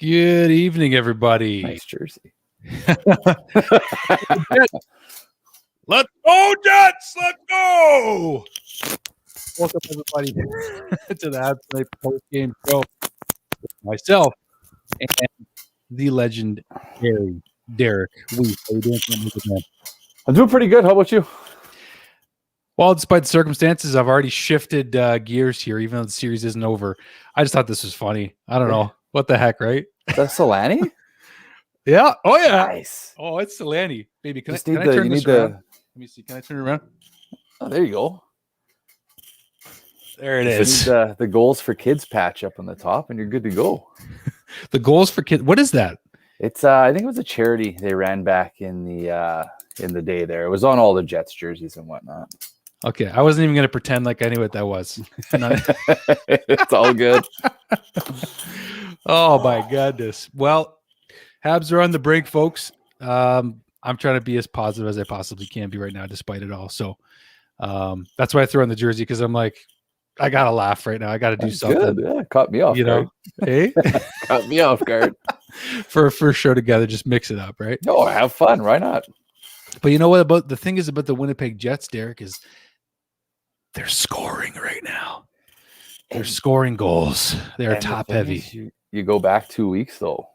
Good evening, everybody. Nice jersey. Let's go, Jets! Let's go! Welcome, everybody, to the Habs Tonight Post-Game Show with myself and the legendary Derrick. How you doing, man? I'm doing pretty good. How about you? Well, despite the circumstances, I've already shifted gears here, even though the series isn't over. I just thought this was funny. I don't know. What the heck, right? Is that Solani? Yeah. Oh, yeah. Nice. Oh, it's Solani. Baby, can I you turn need this around? Let me see. Can I turn it around? Oh, there you go. There it Just is. need the goals for kids patch up on the top, and you're good to go. The goals for kids. What is that? It's I think it was a charity they ran back in the day there. It was on all the Jets jerseys and whatnot. Okay, I wasn't even going to pretend like I knew what that was. It's all good. Oh, my goodness. Well, Habs are on the break, folks. I'm trying to be as positive as I possibly can be right now, despite it all. So that's why I threw on the jersey, because I'm like, I got to laugh right now. I got to do something. Good. Yeah, caught me off guard. Hey? Caught me off guard. For a first show together, just mix it up, right? Oh, have fun. Why not? But you know what? About the thing is about the Winnipeg Jets, Derek, is they're scoring right now. They're scoring goals. They're top heavy. You go back 2 weeks though.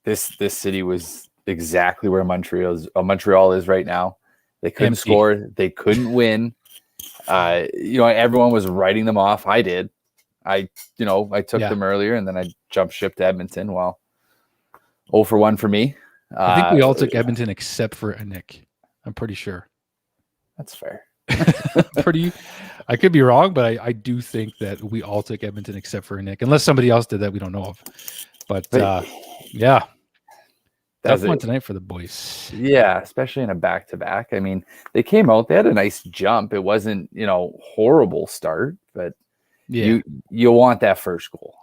This city was exactly where Montreal is right now. They couldn't score. They couldn't win. Everyone was writing them off. I did. I took them earlier, and then I jumped ship to Edmonton. Well, 0 for 1 for me. I think we all took Edmonton except for Nick. I'm pretty sure. That's fair. I could be wrong, but I do think that we all took Edmonton except for Nick, unless somebody else did that we don't know of. But yeah, tough one tonight for the boys. Yeah, especially in a back-to-back. I mean, they came out, they had a nice jump. It wasn't horrible start, but you want that first goal.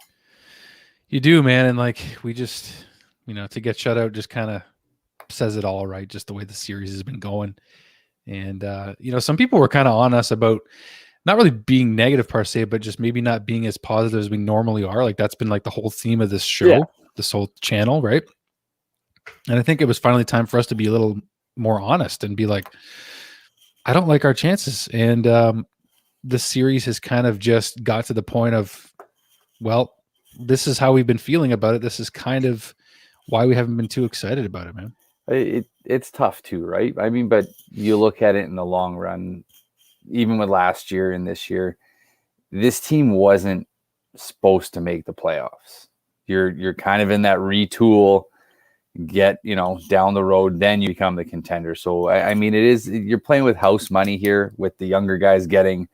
You do, man, and like we just to get shut out just kind of says it all, right? Just the way the series has been going. And, some people were kind of on us about not really being negative per se, but just maybe not being as positive as we normally are. Like that's been like the whole theme of this show, this whole channel, right? And I think it was finally time for us to be a little more honest and be like, I don't like our chances. And the series has kind of just got to the point of, well, this is how we've been feeling about it. This is kind of why we haven't been too excited about it, man. It's tough too, right? I mean, but you look at it in the long run, even with last year and this year, this team wasn't supposed to make the playoffs. You're kind of in that retool, get down the road, then you become the contender. So I mean, you're playing with house money here, with the younger guys getting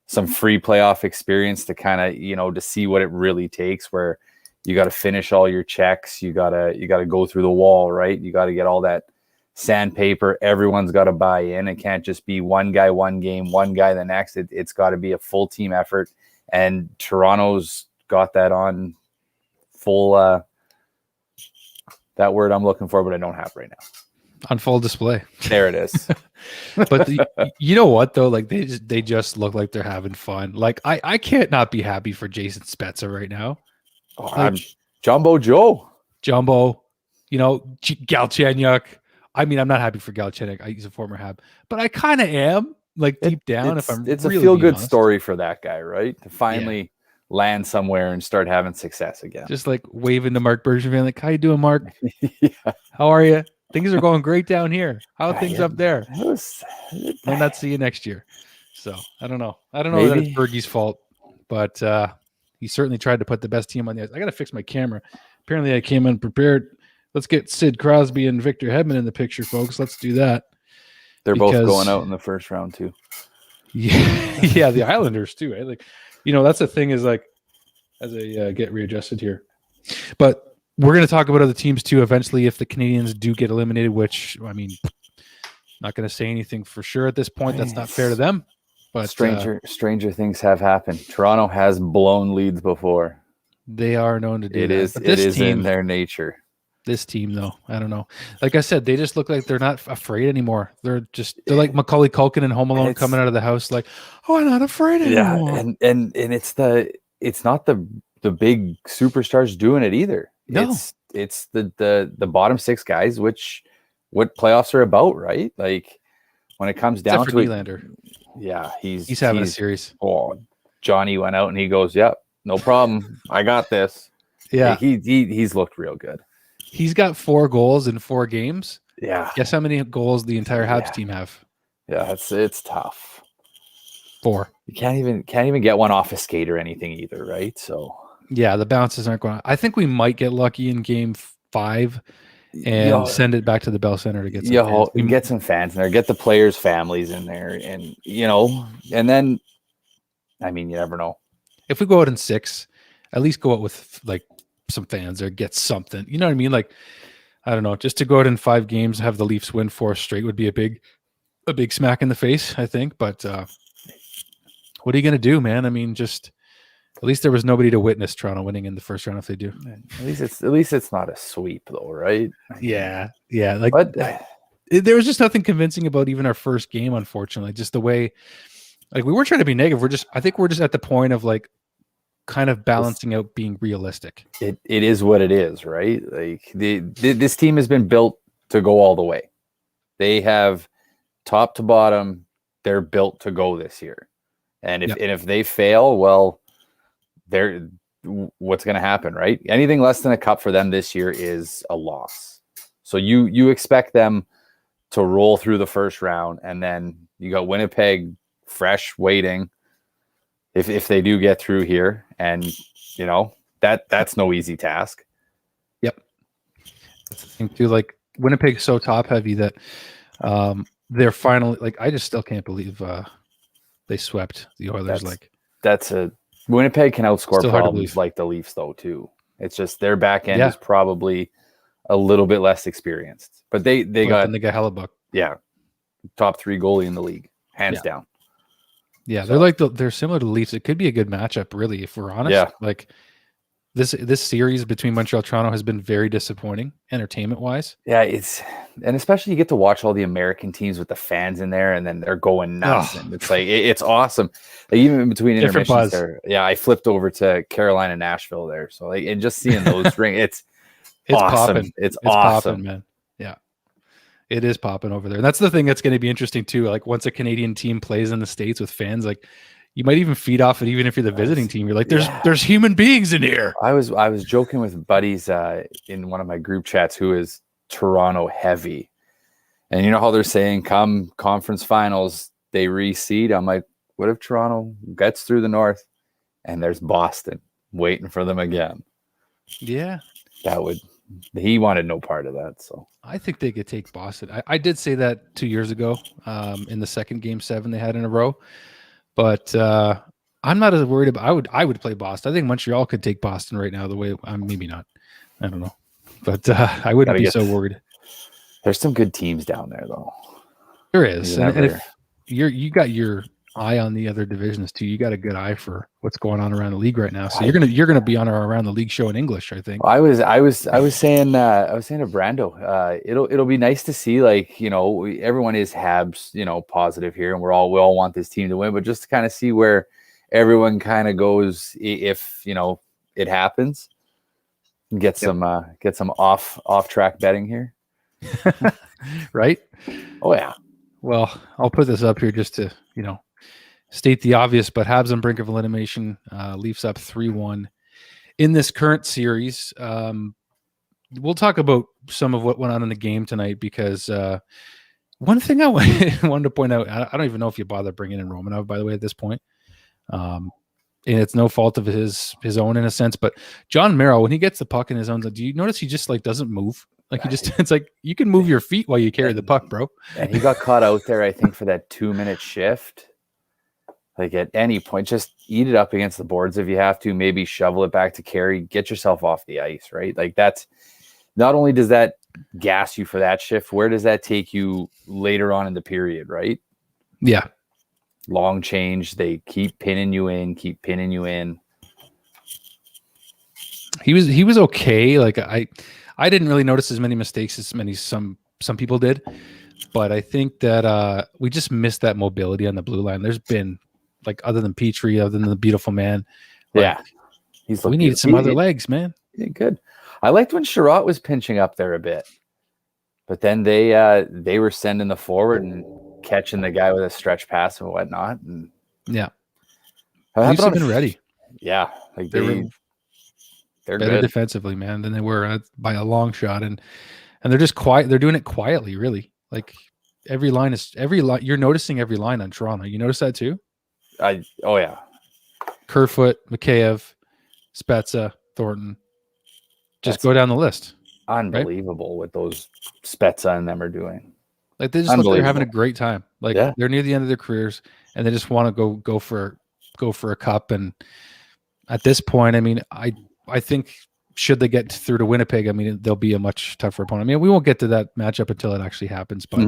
some free playoff experience to kind of to see what it really takes, where you got to finish all your checks. You gotta go through the wall, right? You got to get all that sandpaper. Everyone's got to buy in. It can't just be one guy, one game, one guy the next. It's got to be a full team effort. And Toronto's got that on full. That word I'm looking for, but I don't have right now. On full display. There it is. But you know what though? Like they just look like they're having fun. Like I can't not be happy for Jason Spezza right now. Oh, I'm Jumbo Joe. Galchenyuk. I mean, I'm not happy for Galchenyuk. He's a former Hab, but I kind of am. Like deep down, it's really a feel-good story for that guy, right? To finally land somewhere and start having success again. Just like waving to Mark Bergevin, like, "How you doing, Mark? Yeah. How are you? Things are going great down here. How are things up there? Might not see you next year." So I don't know. That it's Bergie's fault, but he certainly tried to put the best team on the ice. I got to fix my camera. Apparently, I came unprepared. Let's get Sid Crosby and Victor Hedman in the picture, folks. Let's do that. They're both going out in the first round, too. Yeah, the Islanders, too. Right? Like, that's the thing is, like, as I get readjusted here. But we're going to talk about other teams, too, eventually, if the Canadiens do get eliminated, which, I mean, not going to say anything for sure at this point. That's not fair to them. But stranger things have happened. Toronto has blown leads before. They are known to do it. It is in their nature. This team, though, I don't know. Like I said, they just look like they're not afraid anymore. They're like Macaulay Culkin in Home Alone coming out of the house, like, "Oh, I'm not afraid anymore." Yeah, and it's not the big superstars doing it either. No. It's the bottom six guys, which what playoffs are about, right? Like when it comes down Except to for it, Nylander. yeah, He's having a series. Oh, Johnny went out and he goes, "Yep, no problem, I got this." Yeah, he's looked real good. he's got 4 goals in 4 games. Yeah, Guess how many goals the entire Habs team have? Yeah, it's tough. 4. You can't even get one off a skate or anything either, right? So yeah, the bounces aren't going. I think we might get lucky in game 5 and send it back to the Bell Center to get some fans. We get some fans in there, get the players' families in there, and and then, I mean, you never know. If we go out in 6, at least go out with like some fans or get something. You know what I mean? Like, I don't know, just to go out in 5 games, have the Leafs win 4 straight would be a big smack in the face, I think. But what are you going to do, man? I mean, just at least there was nobody to witness Toronto winning in the first round if they do. At least it's not a sweep though, right? Yeah. Like, but there was just nothing convincing about even our first game, unfortunately. Just the way, like, we weren't trying to be negative. I think we're just at the point of like kind of balancing out being realistic. It is what it is, right? Like this team has been built to go all the way. They have top to bottom, they're built to go this year. And if they fail, well, what's going to happen, right? Anything less than a cup for them this year is a loss. So you expect them to roll through the first round, and then you got Winnipeg fresh waiting if they do get through here, and that's no easy task. Yep. That's the thing too. Like, Winnipeg's so top heavy that they're finally, like, I just still can't believe they swept the Oilers. Winnipeg can outscore problems like the Leafs though too. It's just their back end is probably a little bit less experienced, but they got Hellebuck. Yeah, top 3 goalie in the league, hands down. Yeah, so they're similar to the Leafs. It could be a good matchup, really, if we're honest. Yeah. Like this series between Montreal and Toronto has been very disappointing, entertainment wise. Yeah, and especially you get to watch all the American teams with the fans in there, and then they're going nuts, and it's like it's awesome. Like, even in between intermissions, I flipped over to Carolina, Nashville there, so like, and just seeing those it's awesome. Popping. It's awesome, popping, man. Yeah, it is popping over there, and that's the thing that's going to be interesting too. Like, once a Canadian team plays in the States with fans, like, you might even feed off it, even if you're the visiting team. You're like, there's human beings in here. I was joking with buddies in one of my group chats who is Toronto heavy, and you know how they're saying come conference finals they reseed. I'm like, what if Toronto gets through the North and there's Boston waiting for them again? Yeah, he wanted no part of that. So I think they could take Boston. I did say that 2 years ago in the second Game 7 they had in a row. But I'm not as worried about. I would play Boston. I think Montreal could take Boston right now. The way maybe not. I don't know, but I wouldn't be so worried. There's some good teams down there, though. There is, and if you got your eye on the other divisions too, you got a good eye for what's going on around the league right now. So you're gonna be on our Around the League show in English, I think. I was saying to Brando, it'll be nice to see, like, everyone is Habs, positive here, and we all want this team to win, but just to kind of see where everyone kind of goes if it happens. Get some off track betting here, right? Oh yeah. Well, I'll put this up here just to state the obvious, but Habs on brink of elimination. Leafs up 3-1 in this current series. We'll talk about some of what went on in the game tonight, because one thing I wanted to point out, I don't even know if you bother bringing in Romanov, by the way, at this point. And it's no fault of his own in a sense, but John Merrill, when he gets the puck in his own, do you notice he just like doesn't move? Like, it's like you can move your feet while you carry the puck, bro. And he got caught out there, I think, for that 2-minute shift. Like, at any point, just eat it up against the boards if you have to. Maybe shovel it back to carry. Get yourself off the ice, right? Like, that's not only does that gas you for that shift, where does that take you later on in the period, right? Yeah. Long change. They keep pinning you in. He was okay. Like, I didn't really notice as many mistakes as some people did, but I think that we just missed that mobility on the blue line. There's been, like, other than Petrie, other than the beautiful man, like, we need some other legs, man. Yeah, good. I liked when Sherratt was pinching up there a bit, but then they were sending the forward and catching the guy with a stretch pass and whatnot. And Yeah. Leafs have been ready. Yeah, like They're they're better good defensively, man, than they were by a long shot, and they're just quiet. They're doing it quietly, really. Like every line. You're noticing every line on Toronto. You notice that too? Oh yeah, Kerfoot, Mikheyev, Spezza, Thornton. Just go down the list. Unbelievable what those Spezza and them are doing. Like they just look like they're having a great time. Like they're near the end of their careers, and they just want to go for a cup. And at this point, I mean, I think should they get through to Winnipeg, I mean, they'll be a much tougher opponent. I mean, we won't get to that matchup until it actually happens, but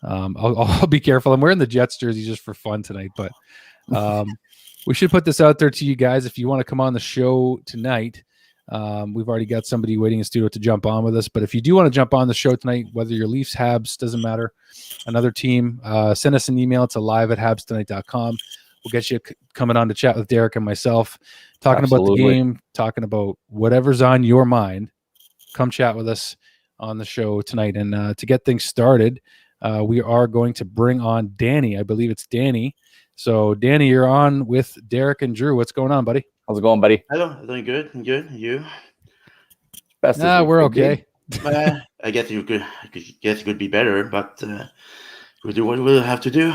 I'll be careful. I'm wearing the Jets jersey just for fun tonight, but we should put this out there to you guys. If you want to come on the show tonight, we've already got somebody waiting in studio to jump on with us, but if you do want to jump on the show tonight, whether you're Leafs, Habs, doesn't matter, another team, send us an email to live@habstonight.com. We'll get you coming on to chat with Derrick and myself, talking about the game, talking about whatever's on your mind. Come chat with us on the show tonight. And to get things started, we are going to bring on Danny. I believe it's Danny. So, Danny, you're on with Derrick and Drew. What's going on, buddy? How's it going, buddy? Hello. Doing good. Good. You? Best we're okay. I guess you could. It could be better, but we'll do what we'll have to do.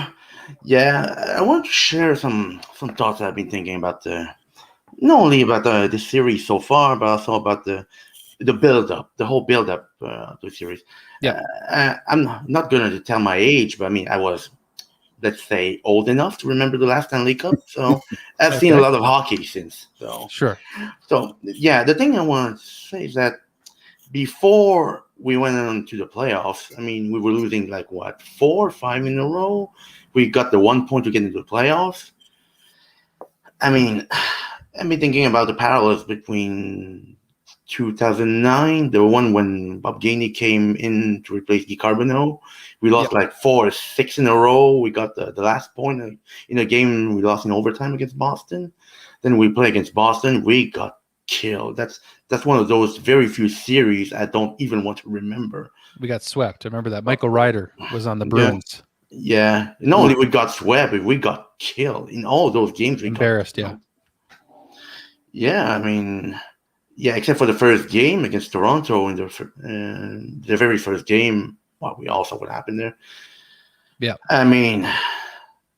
Yeah, I want to share some thoughts I've been thinking about not only about the series so far, but also about the build-up, the whole build-up to the series. Yeah, I'm not going to tell my age, but I mean, I was, let's say, old enough to remember the last Stanley Cup, so I've seen a lot of hockey since. So sure. So yeah, the thing I want to say is that before we went on to the playoffs, I mean, we were losing like 4 or 5 in a row. We got the 1 point to get into the playoffs. I mean, I've been thinking about the parallels between 2009, the one when Bob Gainey came in to replace Guy Carbonneau. We lost like 4 or 6 in a row. We got the last point in a game we lost in overtime against Boston. Then we play against Boston. We got killed. That's one of those very few series I don't even want to remember. We got swept. I remember that. Michael Ryder was on the Bruins. Yeah. Not only we got swept, but we got killed in all those games. Embarrassed, yeah. Yeah, I mean, yeah, except for the first game against Toronto in the very first game. Well, we all saw what happened there. Yeah. I mean,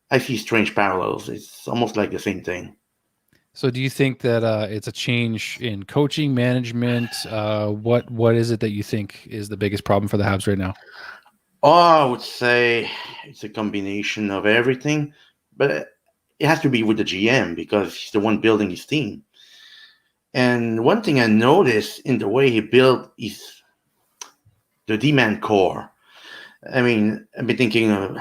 I see strange parallels. It's almost like the same thing. So do you think that it's a change in coaching, management? What is it that you think is the biggest problem for the Habs right now? Oh, I would say it's a combination of everything, but it has to be with the GM because he's the one building his team. And one thing I noticed in the way he built is the D-man core. I mean, I've been thinking of,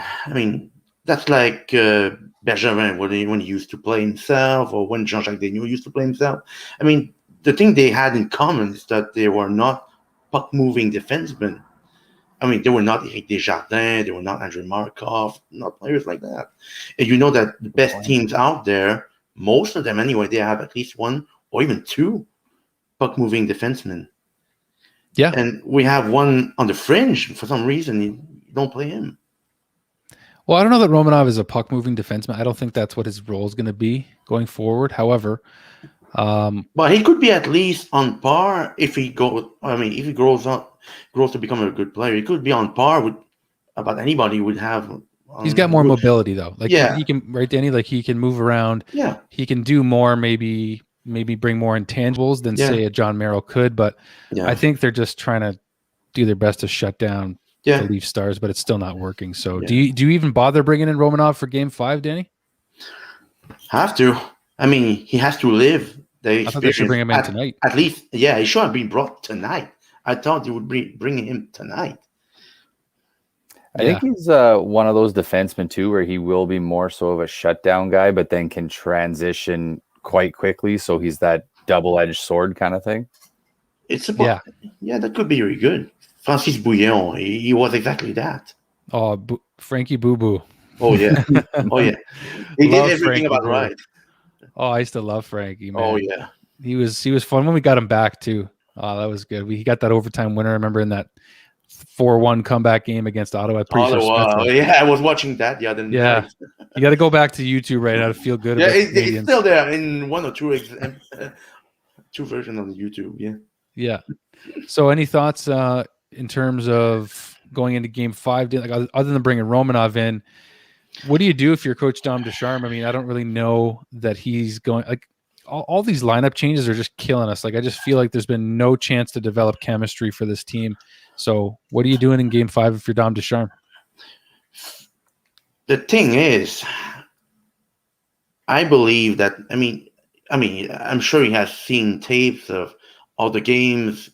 that's like Bergevin when he used to play himself, or when Jean-Jacques Daigneault used to play himself. I mean, the thing they had in common is that they were not puck-moving defensemen. I mean, they were not Éric Desjardins, they were not Andrei Markov, not players like that. And you know that the best teams out there, most of them anyway, they have at least 1 or even 2 puck-moving defensemen. Yeah. And we have one on the fringe. For some reason, you don't play him. Well, I don't know that Romanov is a puck-moving defenseman. I don't think that's what his role is going to be going forward. However, but he could be at least on par if he grows to become a good player. He could be on par with about anybody would have. He's got more mobility though. Like yeah, he can, right, Danny? Like he can move around. Yeah, he can do more. Maybe bring more intangibles than say a John Merrill could. But I think they're just trying to do their best to shut down the Leaf Stars, but it's still not working. So do you even bother bringing in Romanov for Game 5, Danny? Have to. I mean, he has to live the experience. I thought they should bring him in tonight. At least, he should have been brought tonight. I thought they would bring him tonight. I think he's one of those defensemen too, where he will be more so of a shutdown guy, but then can transition quite quickly. So he's that double-edged sword kind of thing. It's about, that could be really good. Francis Bouillon, he was exactly that. Oh, Frankie Boo Boo. Oh yeah, oh yeah. He did everything Frankie about Boo. right. Oh, I used to love Frankie, man. Oh yeah. He was fun when we got him back too. Oh, that was good. We got that overtime winner. I remember in that 4-1 comeback game against Ottawa. Pretty sure Ottawa. Spezza. Yeah, I was watching that the other Yeah. night. You got to go back to YouTube right now to feel good Yeah, about the it's Canadiens. still there in one or two two versions on YouTube. Yeah. Yeah. So, any thoughts in terms of going into Game 5? Like, other than bringing Romanov in, what do you do if you're Coach Dom Ducharme? I mean, I don't really know that he's going. Like, all these lineup changes are just killing us. Like, I just feel like there's been no chance to develop chemistry for this team. So, what are you doing in Game 5 if you're Dom Ducharme? The thing is, I believe that. I mean, I'm sure he has seen tapes of all the games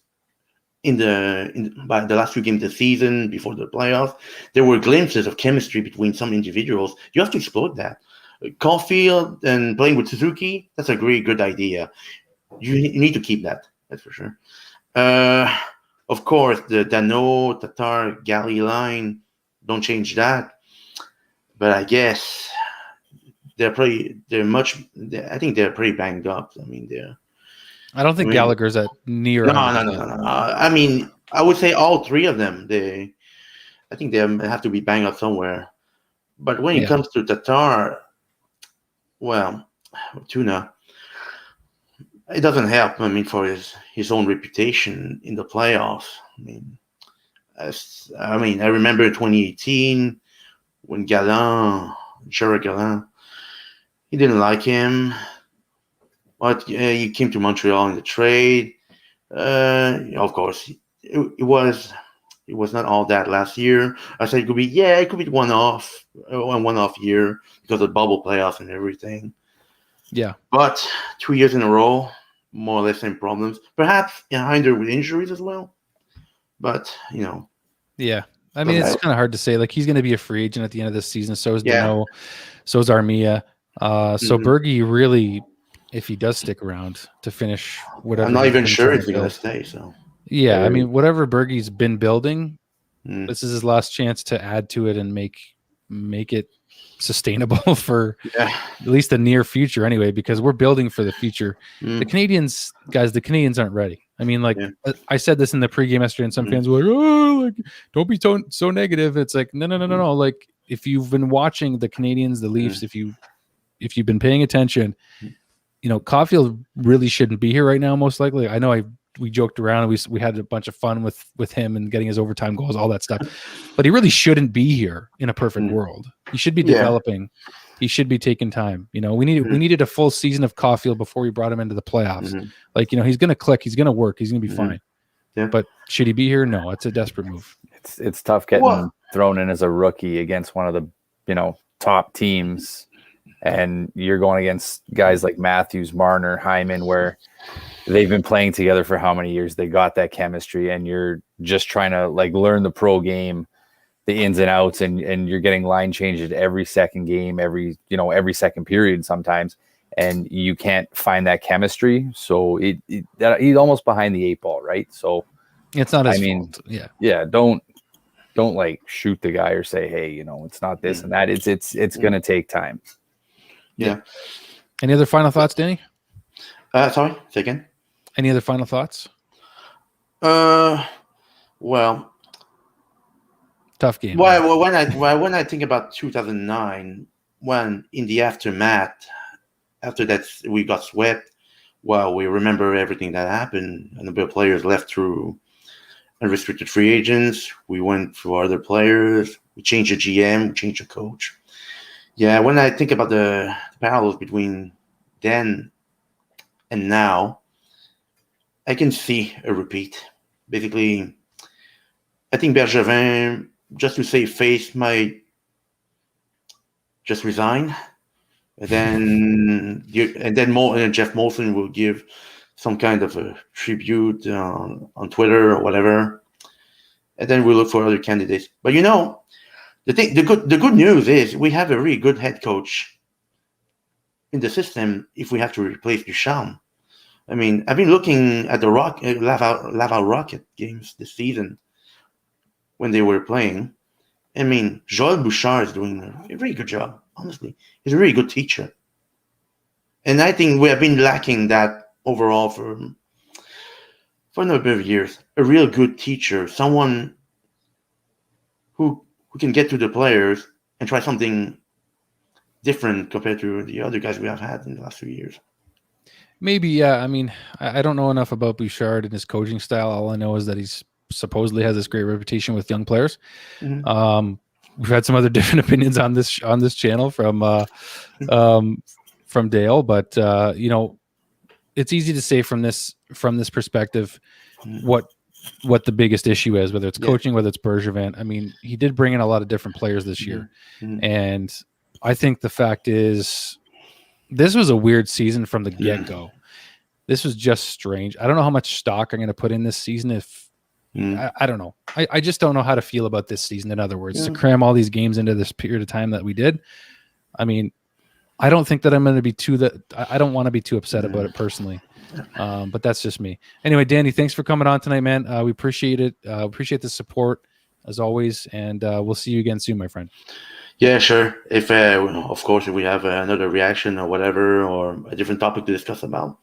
by the last few games of the season before the playoffs. There were glimpses of chemistry between some individuals. You have to exploit that. Caulfield and playing with Suzuki, that's a good idea. You need to keep that. That's for sure. Of course, the Dano, Tatar, Galley line, don't change that. But I guess I think they're pretty banged up. I mean, I don't think Gallagher's at near. No. I mean, I would say all three of them. I think they have to be banged up somewhere. But when it comes to Tatar, well, Tuna, it doesn't help. I mean, for his own reputation in the playoffs. I mean, I remember 2018 when Gerard Gallant, he didn't like him. But he came to Montreal in the trade. Of course, it was not all that last year. I said it could be one-off year because of bubble playoffs and everything. Yeah. But 2 years in a row, more or less same problems. Perhaps behind her with injuries as well. But, Yeah. I mean, it's kind of hard to say. Like, he's going to be a free agent at the end of this season. So is Dano. So is Armia. So Bergie really, if he does stick around to finish whatever. I'm not even sure if he's going to stay. So yeah, I mean, whatever Bergie's been building, this is his last chance to add to it and make it sustainable for at least the near future anyway, because we're building for the future. The Canadiens aren't ready. I mean, like I said this in the pregame yesterday, and some fans were like, "Oh, like don't be so negative." It's like no. Like, if you've been watching the Canadiens, the Leafs, if you've been paying attention, Caulfield really shouldn't be here right now. Most likely, I know we joked around. We had a bunch of fun with him and getting his overtime goals, all that stuff. But he really shouldn't be here in a perfect world. He should be developing. He should be taking time. We needed a full season of Caulfield before we brought him into the playoffs. Like, he's going to click. He's going to work. He's going to be fine. Yeah. But should he be here? No, it's a desperate move. It's tough getting thrown in as a rookie against one of the top teams, and you're going against guys like Matthews, Marner, Hyman, where they've been playing together for how many years? They got that chemistry, and you're just trying to learn the pro game, the ins and outs, and you're getting line changes every second game, every second period sometimes, and you can't find that chemistry. So he's almost behind the eight ball, right? So it's not his fault. Yeah. Don't shoot the guy or say, hey, it's not this and that. It's going to take time. Yeah. Any other final thoughts, Danny? Sorry, say again. Any other final thoughts? Well, tough game. Well, when I think about 2009, when in the aftermath, after that we got swept, we remember everything that happened. A number of players left through unrestricted free agents. We went through other players. We changed the GM. We changed the coach. Yeah, when I think about the parallels between then and now, I can see a repeat. Basically, I think Bergevin, just to save face, might just resign. And then Jeff Molson will give some kind of a tribute on Twitter or whatever. And then we'll look for other candidates. But the good news is we have a really good head coach in the system if we have to replace Ducharme. I mean, I've been looking at the Laval Rocket games this season when they were playing. I mean, Joël Bouchard is doing a very good job, honestly. He's a really good teacher. And I think we have been lacking that overall for a number of years, a real good teacher, someone who can get to the players and try something different compared to the other guys we have had in the last few years. Maybe, yeah. I mean, I don't know enough about Bouchard and his coaching style. All I know is that he's supposedly has this great reputation with young players. Mhm. We've had some other different opinions on this channel from Dale, but you know, it's easy to say from this perspective what the biggest issue is, whether it's coaching, whether it's Bergevin. I mean, he did bring in a lot of different players this year, and I think the fact is, this was a weird season from the get-go. This was just strange. I don't know how much stock I'm going to put in this season. If I don't know. I just don't know how to feel about this season. In other words, to cram all these games into this period of time that we did. I mean, I don't think that I'm going to be I don't want to be too upset about it personally. But that's just me. Anyway, Danny, thanks for coming on tonight, man. We appreciate it. Appreciate the support as always. And we'll see you again soon, my friend. Yeah, sure. If, of course, if we have another reaction or whatever, or a different topic to discuss about.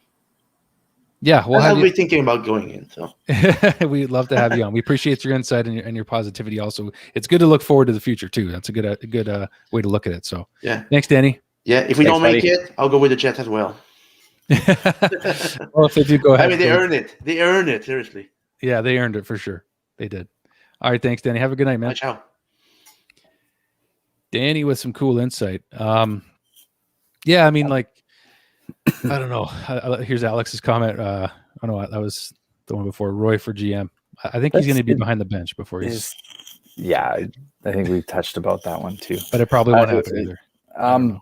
Yeah, I'll be thinking about going in. So we'd love to have you on. We appreciate your insight and your positivity. Also, it's good to look forward to the future too. That's a good way to look at it. So yeah, thanks, Danny. Yeah, if we don't make it, I'll go with the Jets as well. Well, if they do, go ahead. I mean, they earned it. They earned it. Seriously. Yeah, they earned it for sure. They did. All right, thanks, Danny. Have a good night, man. Bye, ciao. Danny with some cool insight. Yeah, I mean, like, I don't know. Here's Alex's comment. Oh no, that was the one before. Roy for GM. I think he's going to be behind the bench before he's. Yeah, I think we've touched about that one too. But it probably won't happen either.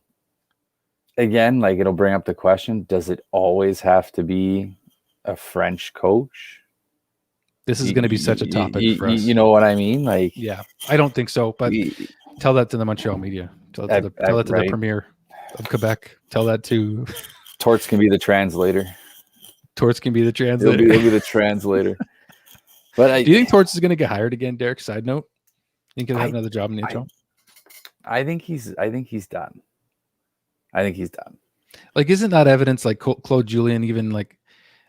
Again, like, it'll bring up the question: does it always have to be a French coach? This is going to be such a topic for us. You know what I mean? Like, yeah, I don't think so. But tell that to the Montreal media. Tell that to the premier of Quebec. Tell that to. Torts can be the translator. Torts can be the translator. He'll be the translator. But do you think Torts is going to get hired again, Derek? Side note, think he'll have another job in the NHL? I think he's done. I think he's done. Like, isn't that evidence? Like Claude Julien, even like,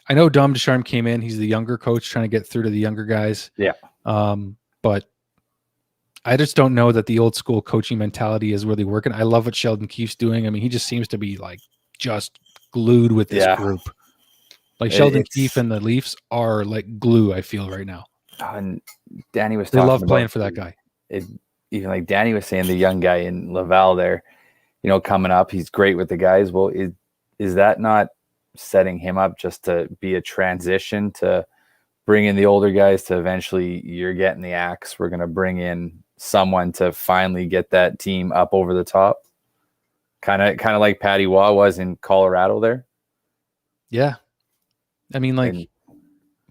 I know Dom Ducharme came in. He's the younger coach trying to get through to the younger guys. Yeah. But I just don't know that the old school coaching mentality is really working. I love what Sheldon Keefe's doing. I mean, he just seems to be like just glued with this group. Like Sheldon Keefe and the Leafs are like glue, I feel right now. And Danny was talking about playing for that guy. Even like Danny was saying, the young guy in Laval there, coming up, he's great with the guys. Well, is that not setting him up just to be a transition to bring in the older guys to eventually you're getting the axe? We're going to bring in someone to finally get that team up over the top. Kind of like Patty Waugh was in Colorado there. Yeah. I mean, like,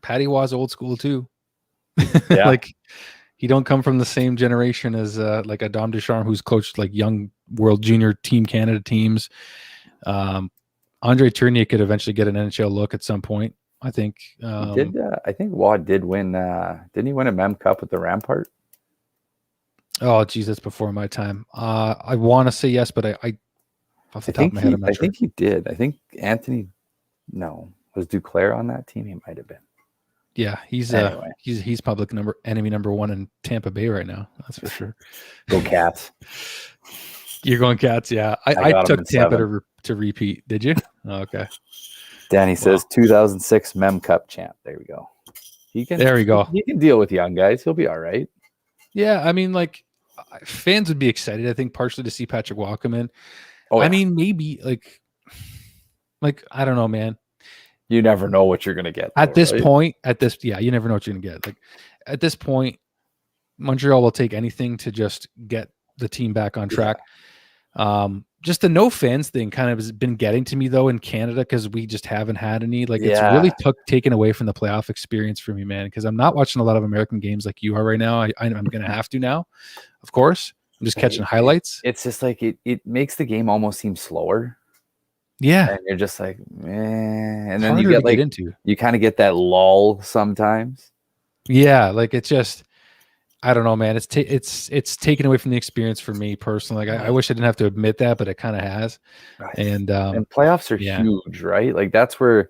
Patty Waugh's old school too. Yeah. Like, he don't come from the same generation as like a Dom Ducharme, who's coached like young World Junior Team Canada teams. Andre Tournier could eventually get an NHL look at some point, I think. I think Waugh did win. Didn't he win a Mem Cup with the Rampart? Oh, geez, that's before my time. I want to say yes, but I off the top of my head, I'm not sure. I think he did. I think was Duclair on that team? He might have been. Yeah, he's public enemy number one in Tampa Bay right now. That's for sure. Go Cats! You're going Cats, yeah. I took Tampa to repeat. Did you? Oh, okay. Danny says 2006 Mem Cup champ. There we go. There we go. He can deal with young guys. He'll be all right. Yeah, I mean, like, fans would be excited, I think, partially to see Patrick Waugh come in. Oh, yeah. I mean, maybe like I don't know, man. You never know what you're gonna get at this point. You never know what you're gonna get. Like, at this point, Montreal will take anything to just get the team back on track. Just the no fans thing kind of has been getting to me though in Canada, because we just haven't had any. Like, it's really taken away from the playoff experience for me, man. Because I'm not watching a lot of American games like you are right now. I'm gonna have to now, of course. I'm just catching highlights. It's just like it makes the game almost seem slower. Yeah, and you're just like, man, and then you get like you kind of get that lull sometimes. Yeah, like, it's just, I don't know, man. It's taken away from the experience for me personally. Like, I wish I didn't have to admit that, but it kind of has. Right. And playoffs are huge, right? Like, that's where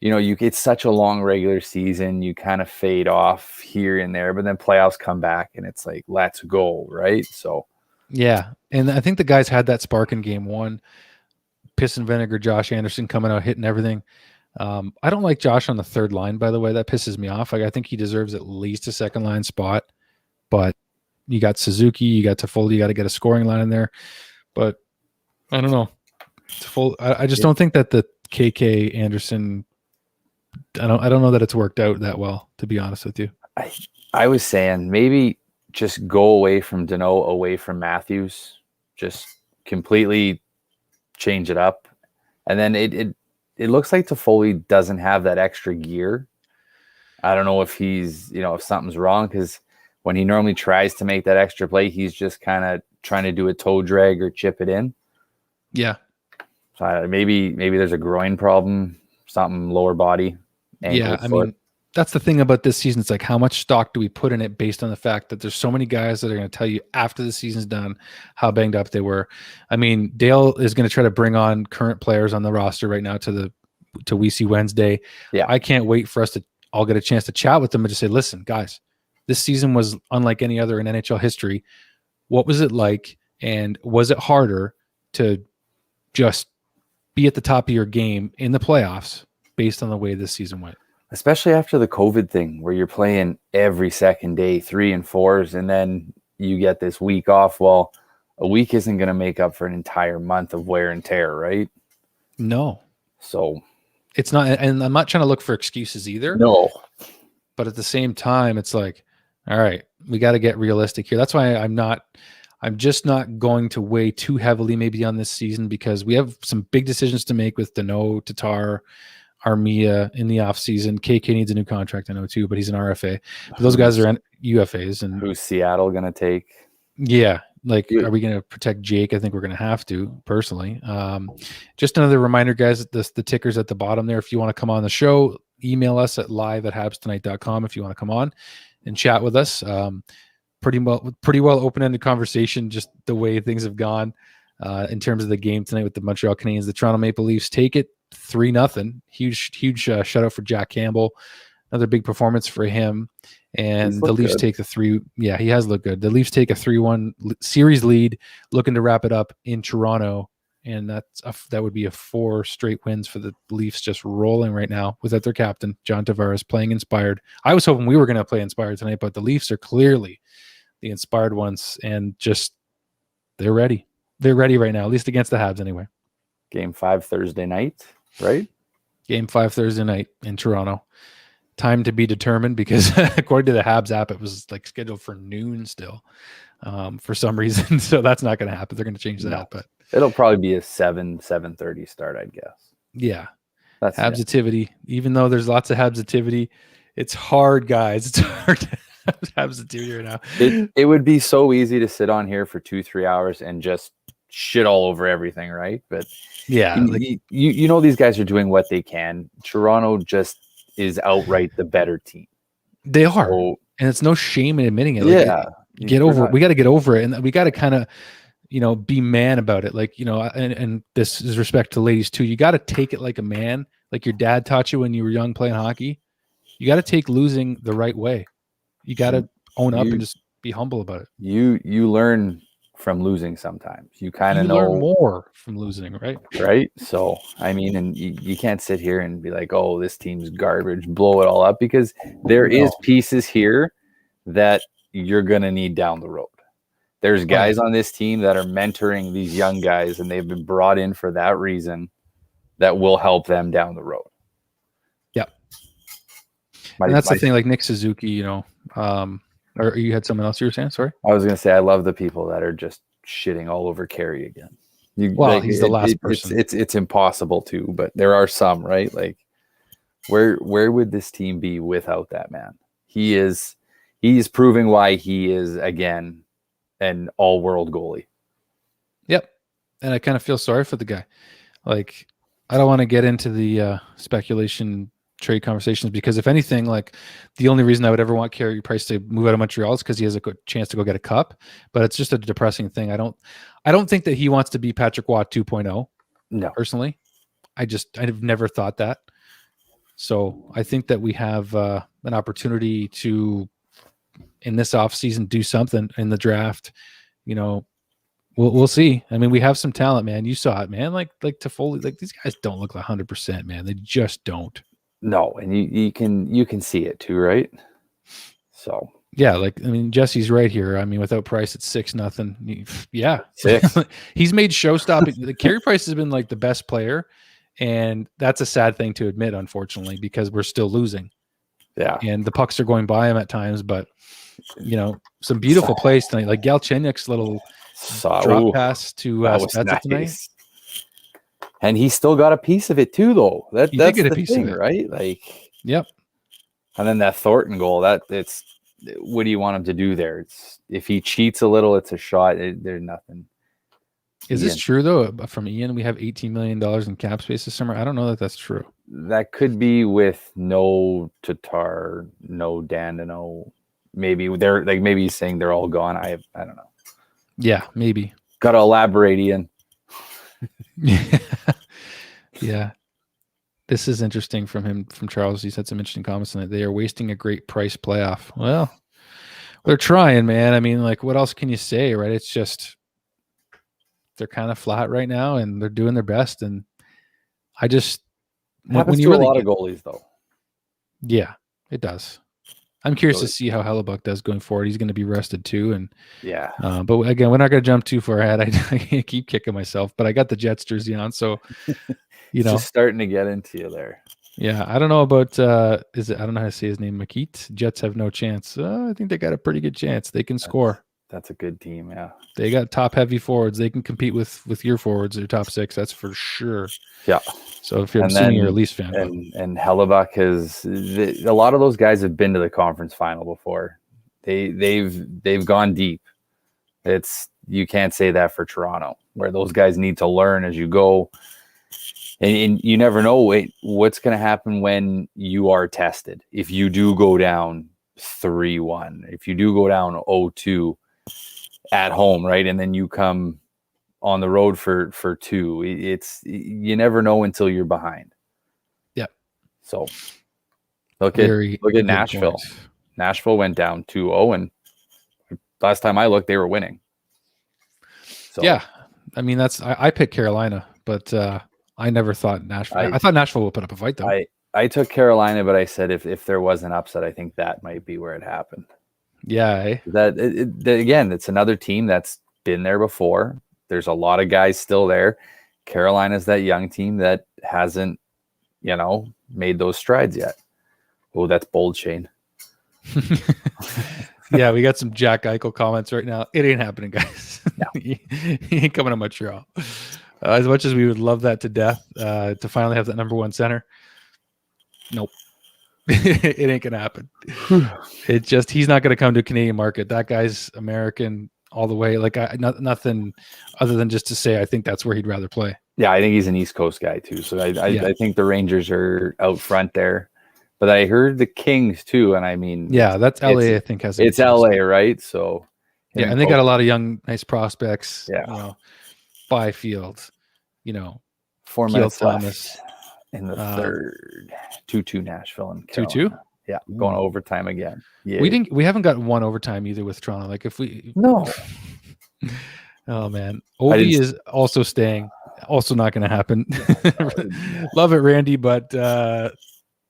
it's such a long regular season. You kind of fade off here and there, but then playoffs come back and it's like, let's go, right? So yeah. And I think the guys had that spark in game one. Piss and vinegar, Josh Anderson coming out, hitting everything. I don't like Josh on the third line, by the way. That pisses me off. Like, I think he deserves at least a second line spot, but you got Suzuki, you got Toffoli, you got to get a scoring line in there. But I don't know. I just don't think that the KK Anderson, I don't know that it's worked out that well, to be honest with you. I was saying maybe just go away from Deneau, away from Matthews, just completely change it up. And then it looks like Toffoli doesn't have that extra gear. I don't know if he's, if something's wrong, because when he normally tries to make that extra play, he's just kind of trying to do a toe drag or chip it in. Yeah. So maybe there's a groin problem, something lower body. Yeah, I mean, that's the thing about this season. It's like, how much stock do we put in it based on the fact that there's so many guys that are going to tell you after the season's done how banged up they were. I mean, Dale is going to try to bring on current players on the roster right now to Weise Wednesday. Yeah. I can't wait for us to all get a chance to chat with them and just say, listen, guys, this season was unlike any other in NHL history. What was it like? And was it harder to just be at the top of your game in the playoffs based on the way this season went? Especially after the COVID thing where you're playing every second day, 3 and 4s, and then you get this week off. Well, a week isn't going to make up for an entire month of wear and tear, right? No. So it's not, and I'm not trying to look for excuses either. No. But at the same time, it's like, all right, we got to get realistic here. That's why I'm just not going to weigh too heavily maybe on this season, because we have some big decisions to make with Deneau, Tatar, Armia in the offseason. KK needs a new contract, I know too, but he's an RFA. But those guys are UFAs. And who's Seattle going to take? Yeah. Like, are we going to protect Jake? I think we're going to have to, personally. Just another reminder, guys, the ticker's at the bottom there. If you want to come on the show, email us at live@habstonight.com if you want to come on and chat with us. Pretty well open-ended conversation, just the way things have gone in terms of the game tonight with the Montreal Canadiens. The Toronto Maple Leafs take it 3-0. Huge shutout for Jack Campbell. Another big performance for him. And the Leafs take the 3. Yeah, he has looked good. The Leafs take a 3-1 series lead, looking to wrap it up in Toronto. And that would be a 4 straight wins for the Leafs, just rolling right now without their captain, John Tavares, playing inspired. I was hoping we were going to play inspired tonight, but the Leafs are clearly the inspired ones, and just they're ready. They're ready right now, at least against the Habs anyway. Game 5 Thursday night, right? Game 5 Thursday night in Toronto. Time to be determined, because according to the Habs app, it was like scheduled for noon still for some reason. So that's not going to happen. They're going to change that, but it'll probably be a 7:30 start, I'd guess. Yeah. That's Habsativity. Even though there's lots of Habsativity, it's hard, guys. It's hard to have Habsativity right now. It would be so easy to sit on here for 2-3 hours and just shit all over everything, right? But yeah, these guys are doing what they can. Toronto just is outright the better team. They are, so, and it's no shame in admitting it. Yeah, get over it. We got to get over it, and we got to kind of, be man about it. Like, and this is respect to ladies too. You got to take it like a man, like your dad taught you when you were young playing hockey. You got to take losing the right way. You got to own up and just be humble about it. You learn from losing sometimes. You kind of know learn more from losing, right? Right. So, I mean, and you can't sit here and be like, oh, this team's garbage, blow it all up, because there is pieces here that you're going to need down the road. There's guys on this team that are mentoring these young guys, and they've been brought in for that reason, that will help them down the road. Yeah. And that's the thing, like Nick Suzuki, or you had someone else you were saying? Sorry. I was going to say, I love the people that are just shitting all over Carey again. He's the last person. It's impossible to, but there are some, right? Like, where would this team be without that man? He's proving why he is, again, an all-world goalie. Yep. And I kind of feel sorry for the guy. Like, I don't want to get into the speculation trade conversations, because if anything, like, the only reason I would ever want Carey Price to move out of Montreal is because he has a good chance to go get a cup. But it's just a depressing thing. I don't think that he wants to be Patrick Watt 2.0. No, personally, I've never thought that. So I think that we have an opportunity to, in this offseason, do something in the draft. You know, we'll see. I mean, we have some talent, man. You saw it, man. Like Toffoli, like these guys don't look 100%, man. They just don't. No, and you can see it too, right? So yeah, like I mean, Jesse's right here. I mean, without Price, it's 6-0. Yeah, 6. He's made show stopping. The Carey Price has been like the best player, and that's a sad thing to admit, unfortunately, because we're still losing. Yeah, and the pucks are going by him at times, but you know, some beautiful plays tonight, like Galchenyuk's little drop pass to Spezza tonight. And he still got a piece of it too, though. That's the piece thing, of it, right? Like, yep. And then that Thornton goal, it's what do you want him to do there? It's if he cheats a little, it's a shot. There's nothing. Is this true though? From Ian, we have $18 million in cap space this summer. I don't know that that's true. That could be with no Tatar, no Dandino. Maybe they're like maybe he's saying they're all gone. I don't know. Yeah, maybe. Got to elaborate, Ian. Yeah. This is interesting from Charles. He said some interesting comments on it. They are wasting a great Price playoff. Well, they're trying, man. I mean, like, what else can you say, right? It's just they're kind of flat right now, and they're doing their best. And I just happens when you to really a lot of goalies, though. Yeah, it does. I'm curious to see how Hellebuck does going forward. He's going to be rested too, and yeah. But again, we're not going to jump too far ahead. I keep kicking myself, but I got the Jets jersey on, so you know, just starting to get into you there. Yeah, I don't know about I don't know how to say his name. Makit. Jets have no chance. I think they got a pretty good chance. They can score. That's a good team. Yeah, they got top heavy forwards. They can compete with your forwards. Their top 6. That's for sure. Yeah. So if you're assuming you're a Leafs fan, and Hellebuck a lot of those guys have been to the conference final before. They've gone deep. You can't say that for Toronto, where those guys need to learn as you go. And you never know what's going to happen when you are tested. If you do go down 3-1, if you do go down 0-2 at home, right, and then you come on the road for 2, you never know until you're behind. Yeah. So look at Nashville. Point. Nashville went down 2-0, and last time I looked, they were winning. So yeah, I mean I picked Carolina, but I never thought Nashville. I thought Nashville would put up a fight, though. I took Carolina, but I said if there was an upset, I think that might be where it happened. Yeah. Again, it's another team that's been there before. There's a lot of guys still there. Carolina's that young team that hasn't, made those strides yet. Oh, that's bold, Shane. Yeah, we got some Jack Eichel comments right now. It ain't happening, guys. No. he ain't coming to Montreal. As much as we would love that to death, to finally have that number 1 center. Nope. It ain't going to happen. He's not going to come to a Canadian market. That guy's American all the way. Like nothing other than just to say, I think that's where he'd rather play. Yeah, I think he's an East Coast guy too. So I think the Rangers are out front there. But I heard the Kings too. And I mean, yeah, that's LA, I think it's LA, right? So yeah, and they got a lot of young, nice prospects. Yeah. Byfield, 4 minutes Thomas in the third. 2-2 Nashville and 2-2. Yeah, going overtime again. Yeah, we haven't got one overtime either with Toronto. Like if we oh man, Ovi is also staying. Also not going to happen. Love it, Randy, but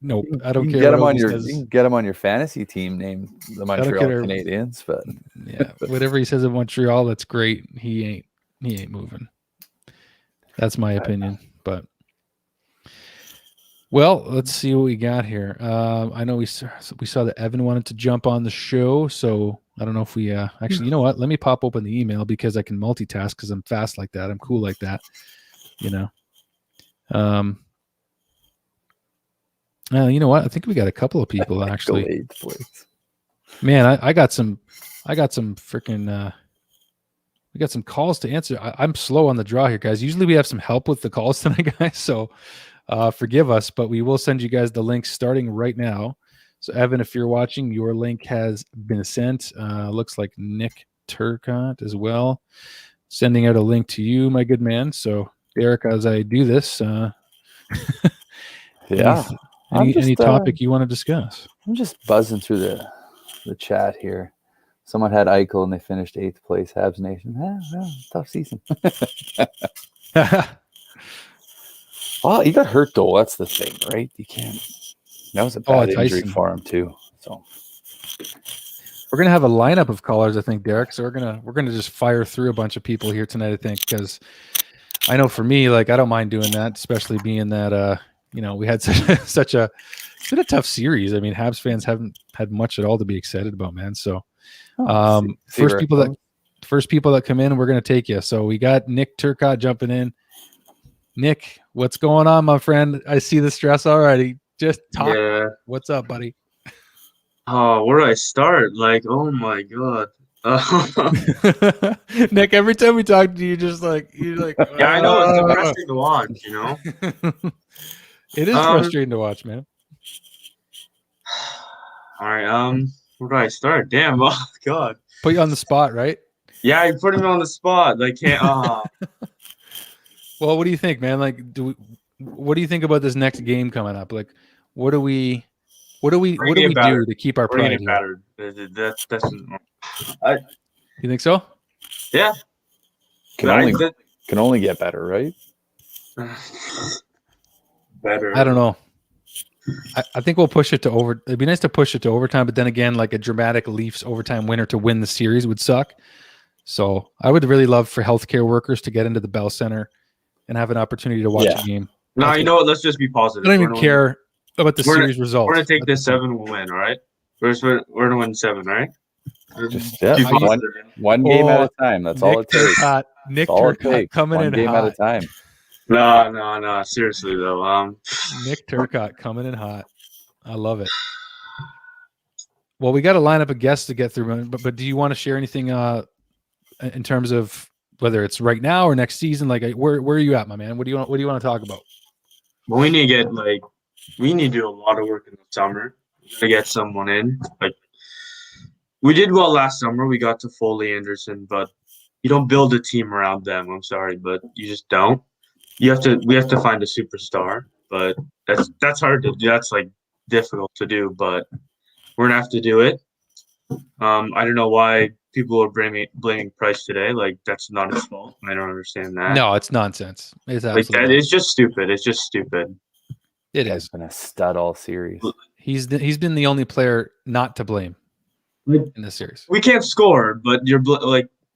nope. I don't care. You can get him on your fantasy team named the Montreal Canadiens, but yeah, whatever he says of Montreal, that's great. He ain't moving. That's my opinion, but well, let's see what we got here. I know we saw that Evan wanted to jump on the show, so I don't know if we actually. You know what? Let me pop open the email because I can multitask because I'm fast like that. I'm cool like that. You know what? I think we got a couple of people actually. Man, I got some freaking. We got some calls to answer. I'm slow on the draw here, guys. Usually we have some help with the calls tonight, guys. So forgive us, but we will send you guys the links starting right now. So Evan, if you're watching, your link has been sent. Looks like Nick Turcott as well. Sending out a link to you, my good man. So Derek, as I do this, yeah, Any topic you want to discuss? I'm just buzzing through the chat here. Someone had Eichel and they finished 8th place. Habs Nation. Tough season. Well, he got hurt though. That's the thing, right? You can't. That was a bad injury for him too. So we're gonna have a lineup of callers, I think, Derek. So we're gonna just fire through a bunch of people here tonight, I think, because I know for me, like I don't mind doing that, especially being that we had such a it's been a tough series. I mean, Habs fans haven't had much at all to be excited about, man. So first people that come in, we're gonna take you. So we got Nick Turcotte jumping in. Nick, what's going on, my friend? I see the stress already. Just talk. Yeah. What's up, buddy? Oh, where do I start? Like, oh my god. Nick, every time we talk to you, you're like. Yeah, I know it's depressing to watch. You know. It is frustrating to watch, man. All right. Where do I start? Damn. Oh god. Put you on the spot, right? Yeah, you put me on the spot. Like, can't. Well, what do you think, man? Like, what do you think about this next game coming up? Like, what do we do to keep our pride here? That's. You think so? Yeah. Can only get better, right? Better. I don't know. I think we'll push it to over. It'd be nice to push it to overtime, but then again, like a dramatic Leafs overtime winner to win the series would suck. So I would really love for healthcare workers to get into the Bell Center and have an opportunity to watch a game. No, you know what? Let's just be positive. I don't even care about the series results. We're gonna take this 7. We'll win. All right. We're gonna win 7. Right. One game at a time. That's all it takes. Nick Turcotte coming in hot. One game at a time. No. Seriously though. Nick Turcotte coming in hot. I love it. Well, we got a lineup of guests to get through, but do you want to share anything in terms of whether it's right now or next season? Like, where are you at, my man? What do you want to talk about? Well, we need to do a lot of work in the summer to get someone in. Like, we did well last summer. We got to Foley, Anderson, but you don't build a team around them. I'm sorry, but you just don't. We have to find a superstar, but that's hard to do. That's like difficult to do, but we're gonna have to do it. I don't know why people are blaming Price today. Like, that's not his fault. I don't understand that. No, it's nonsense. It's absolutely like that. It's just stupid. It's just stupid. It is. Been a stud all series. He's been the only player not to blame in this series. We can't score, but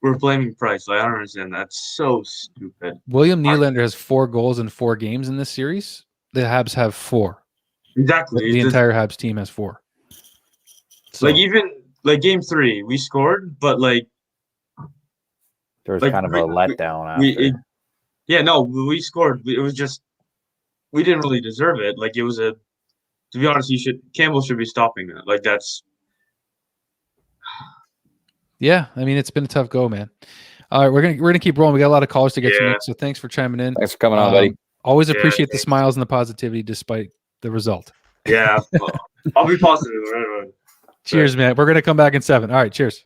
we're blaming Price. Like, I don't understand. That's so stupid. William Nylander has 4 goals in 4 games in this series. The Habs have 4. Exactly. The entire Habs team has 4. So, Like game 3, we scored, but like there was kind of a letdown after. We scored. It was just we didn't really deserve it. Like, it was to be honest, Campbell should be stopping that. Like, that's. Yeah, I mean, it's been a tough go, man. All right, we're gonna keep rolling. We got a lot of callers to get to, Nick, so thanks for chiming in. Thanks for coming on, buddy. Always appreciate the smiles and the positivity despite the result. Yeah, I'll be positive. Right. Cheers, man. We're going to come back in 7. All right, cheers.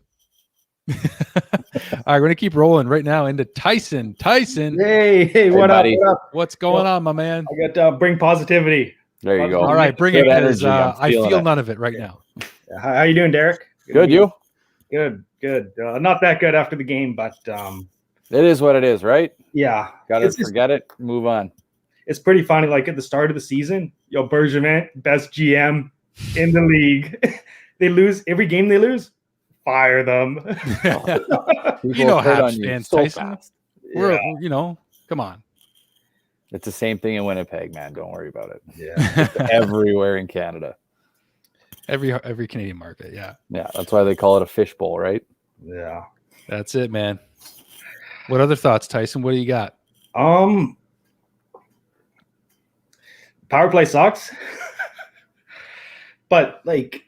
All right, we're going to keep rolling right now into Tyson. Tyson. Hey, what up? What's going on, my man? I got bring positivity. There you go. All right, bring it, because I feel none of it right now. How you doing, Derek? Good, you? Good. Not that good after the game, but it is what it is, right? Yeah. Got to forget it, move on. It's pretty funny. Like, at the start of the season, Bergevin, best GM in the league. They lose every game. They lose. Fire them. You know, Habs fans, so Tyson. We're, come on. It's the same thing in Winnipeg, man. Don't worry about it. Yeah, it's everywhere in Canada. Every Canadian market. Yeah. Yeah, that's why they call it a fishbowl, right? Yeah, that's it, man. What other thoughts, Tyson? What do you got? Power play sucks, but like.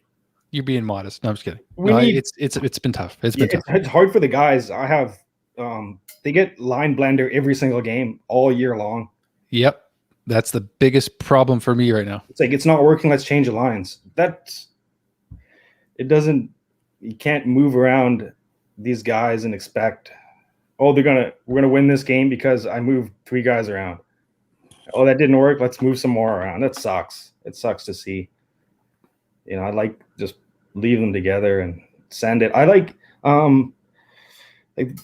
You're being modest. No, I'm just kidding. It's been tough. It's hard for the guys. I have they get line blender every single game all year long. Yep. That's the biggest problem for me right now. It's like, it's not working. Let's change the lines. You can't move around these guys and expect, we're gonna win this game because I moved 3 guys around. Oh, that didn't work. Let's move some more around. That sucks. it sucks to see. I like just leave them together and send it. I like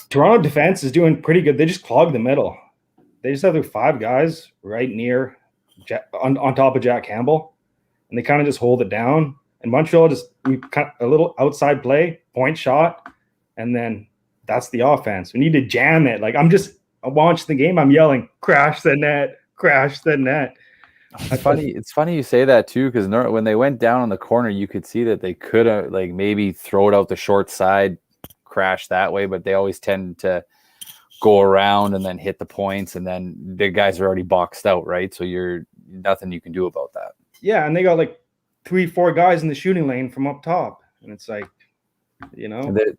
Toronto defense is doing pretty good. They just clog the middle. They just have their 5 guys right near on top of Jack Campbell, and they kind of just hold it down. And Montreal we cut a little outside play, point shot, and then that's the offense. We need to jam it. Like I'm watching the game. I'm yelling, "Crash the net! Crash the net!" It's funny. It's funny you say that too, because when they went down on the corner, you could see that they could have like maybe throw it out the short side, crash that way, but they always tend to go around and then hit the points, and then the guys are already boxed out, right? So you're nothing you can do about that. Yeah, and they got like 3-4 guys in the shooting lane from up top, and it's like,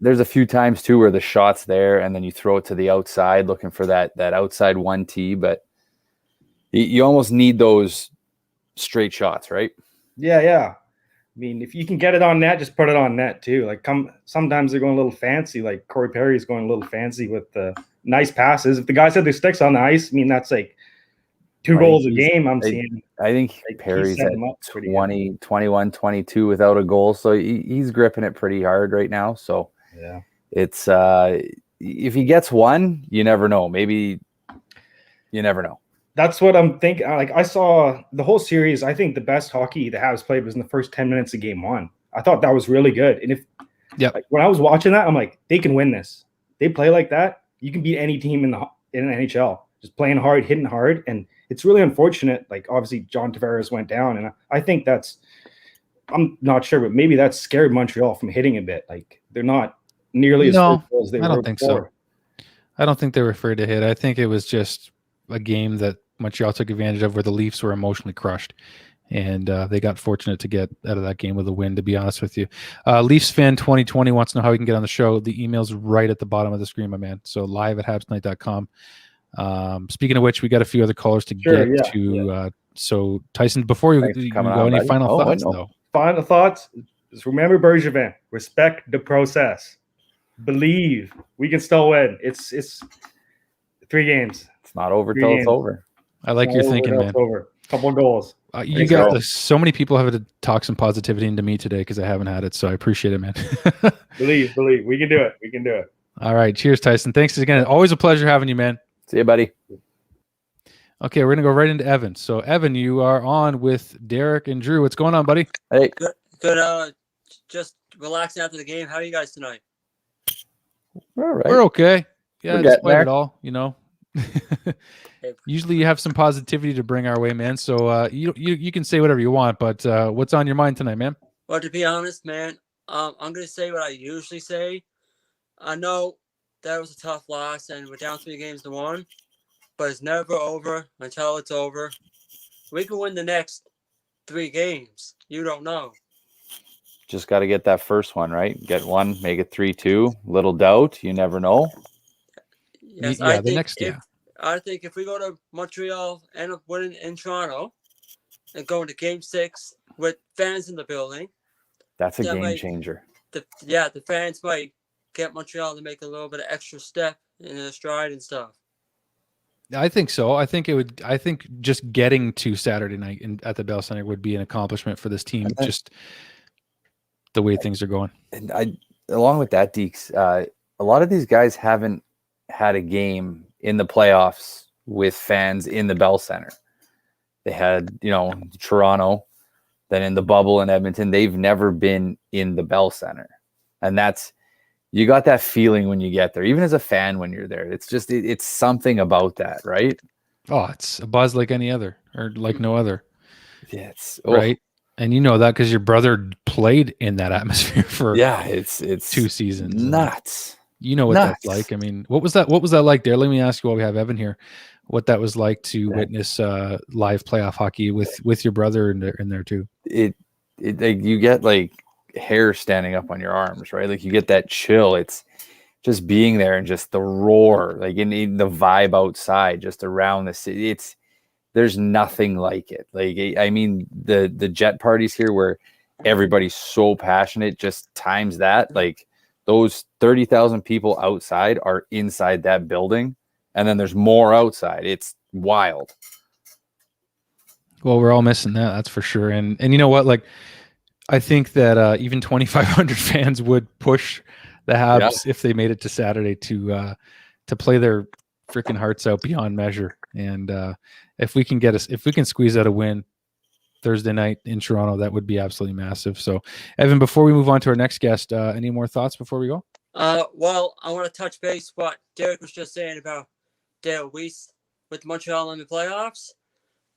there's a few times too where the shot's there, and then you throw it to the outside, looking for that outside 1T, but you almost need those straight shots, right? Yeah. I mean, if you can get it on net, just put it on net too. Like sometimes they're going a little fancy. Like Corey Perry's going a little fancy with the nice passes. If the guys have their sticks on the ice, I mean, that's like 2 goals a game. I'm seeing. I think like Perry's at 20, 21, 22 without a goal. So he's gripping it pretty hard right now. So yeah, it's if he gets one, you never know. Maybe you never know. That's what I'm thinking. Like I saw the whole series. I think the best hockey the Habs played was in the first 10 minutes of game 1. I thought that was really good. And when I was watching that, I'm like, they can win this. They play like that. You can beat any team in an NHL. Just playing hard, hitting hard. And it's really unfortunate. Like obviously John Tavares went down. And I think I'm not sure, but maybe that scared Montreal from hitting a bit. Like they're not nearly as physical as they were. I don't think so. I don't think they were afraid to hit. I think it was just a game that Montreal took advantage of where the Leafs were emotionally crushed, and they got fortunate to get out of that game with a win, to be honest with you. Leafs fan 2020 wants to know how he can get on the show. The email's right at the bottom of the screen, my man. So live at habstonight.com. Speaking of which, we got a few other callers to get to. Yeah. So Tyson, before you go, any final thoughts though? Final thoughts. Just remember Bergevin. Respect the process. Believe we can still win. It's 3 games. It's not over till it's over. I like your thinking, man. Over. Couple of goals. You got so many people have to talk some positivity into me today because I haven't had it, so I appreciate it, man. Believe. We can do it. We can do it. All right. Cheers, Tyson. Thanks again. Always a pleasure having you, man. See you, buddy. Okay, we're going to go right into Evan. So, Evan, you are on with Derrick and Drew. What's going on, buddy? Hey. Good. Just relaxing after the game. How are you guys tonight? We're all right. We're okay. Yeah, despite it all, Hey. Usually you have some positivity to bring our way, man. So you can say whatever you want, but what's on your mind tonight, man? Well, to be honest, man, I'm going to say what I usually say. I know that was a tough loss, and we're down 3-1, but it's never over until it's over. We can win the next 3 games. You don't know. Just got to get that first one, right? Get one, make it 3-2. Little doubt. You never know. Yes, I think if we go to Montreal, end up winning in Toronto, and go into Game 6 with fans in the building, that's a game changer. The fans might get Montreal to make a little bit of extra step in their stride and stuff. I think so. I think just getting to Saturday night at the Bell Center would be an accomplishment for this team. Just the way things are going. And along with that, Dekes, a lot of these guys haven't had a game in the playoffs with fans in the Bell Center. They had, Toronto, then in the bubble in Edmonton. They've never been in the Bell Center. And you got that feeling when you get there, even as a fan when you're there. It's just, it's something about that, right? Oh, it's a buzz like any other or like no other. Yeah, right. And you know that because your brother played in that atmosphere for it's 2 seasons. Nuts. You know what that's like. I mean, what was that like there? Let me ask you while we have Evan here, what that was like to witness live playoff hockey with your brother in there too. It like you get like hair standing up on your arms, right? Like you get that chill. It's just being there and just the roar, like in the vibe outside, just around the city. There's nothing like it. Like, I mean, the jet parties here where everybody's so passionate, just times that, like those 30,000 people outside are inside that building. And then there's more outside. It's wild. Well, we're all missing that. That's for sure. And you know what? Like, I think that even 2,500 fans would push the Habs if they made it to Saturday to play their freaking hearts out beyond measure. And if we can squeeze out a win Thursday night in Toronto, that would be absolutely massive. So, Evan, before we move on to our next guest, any more thoughts before we go? Well, I want to touch base what Derek was just saying about Weise with Montreal in the playoffs.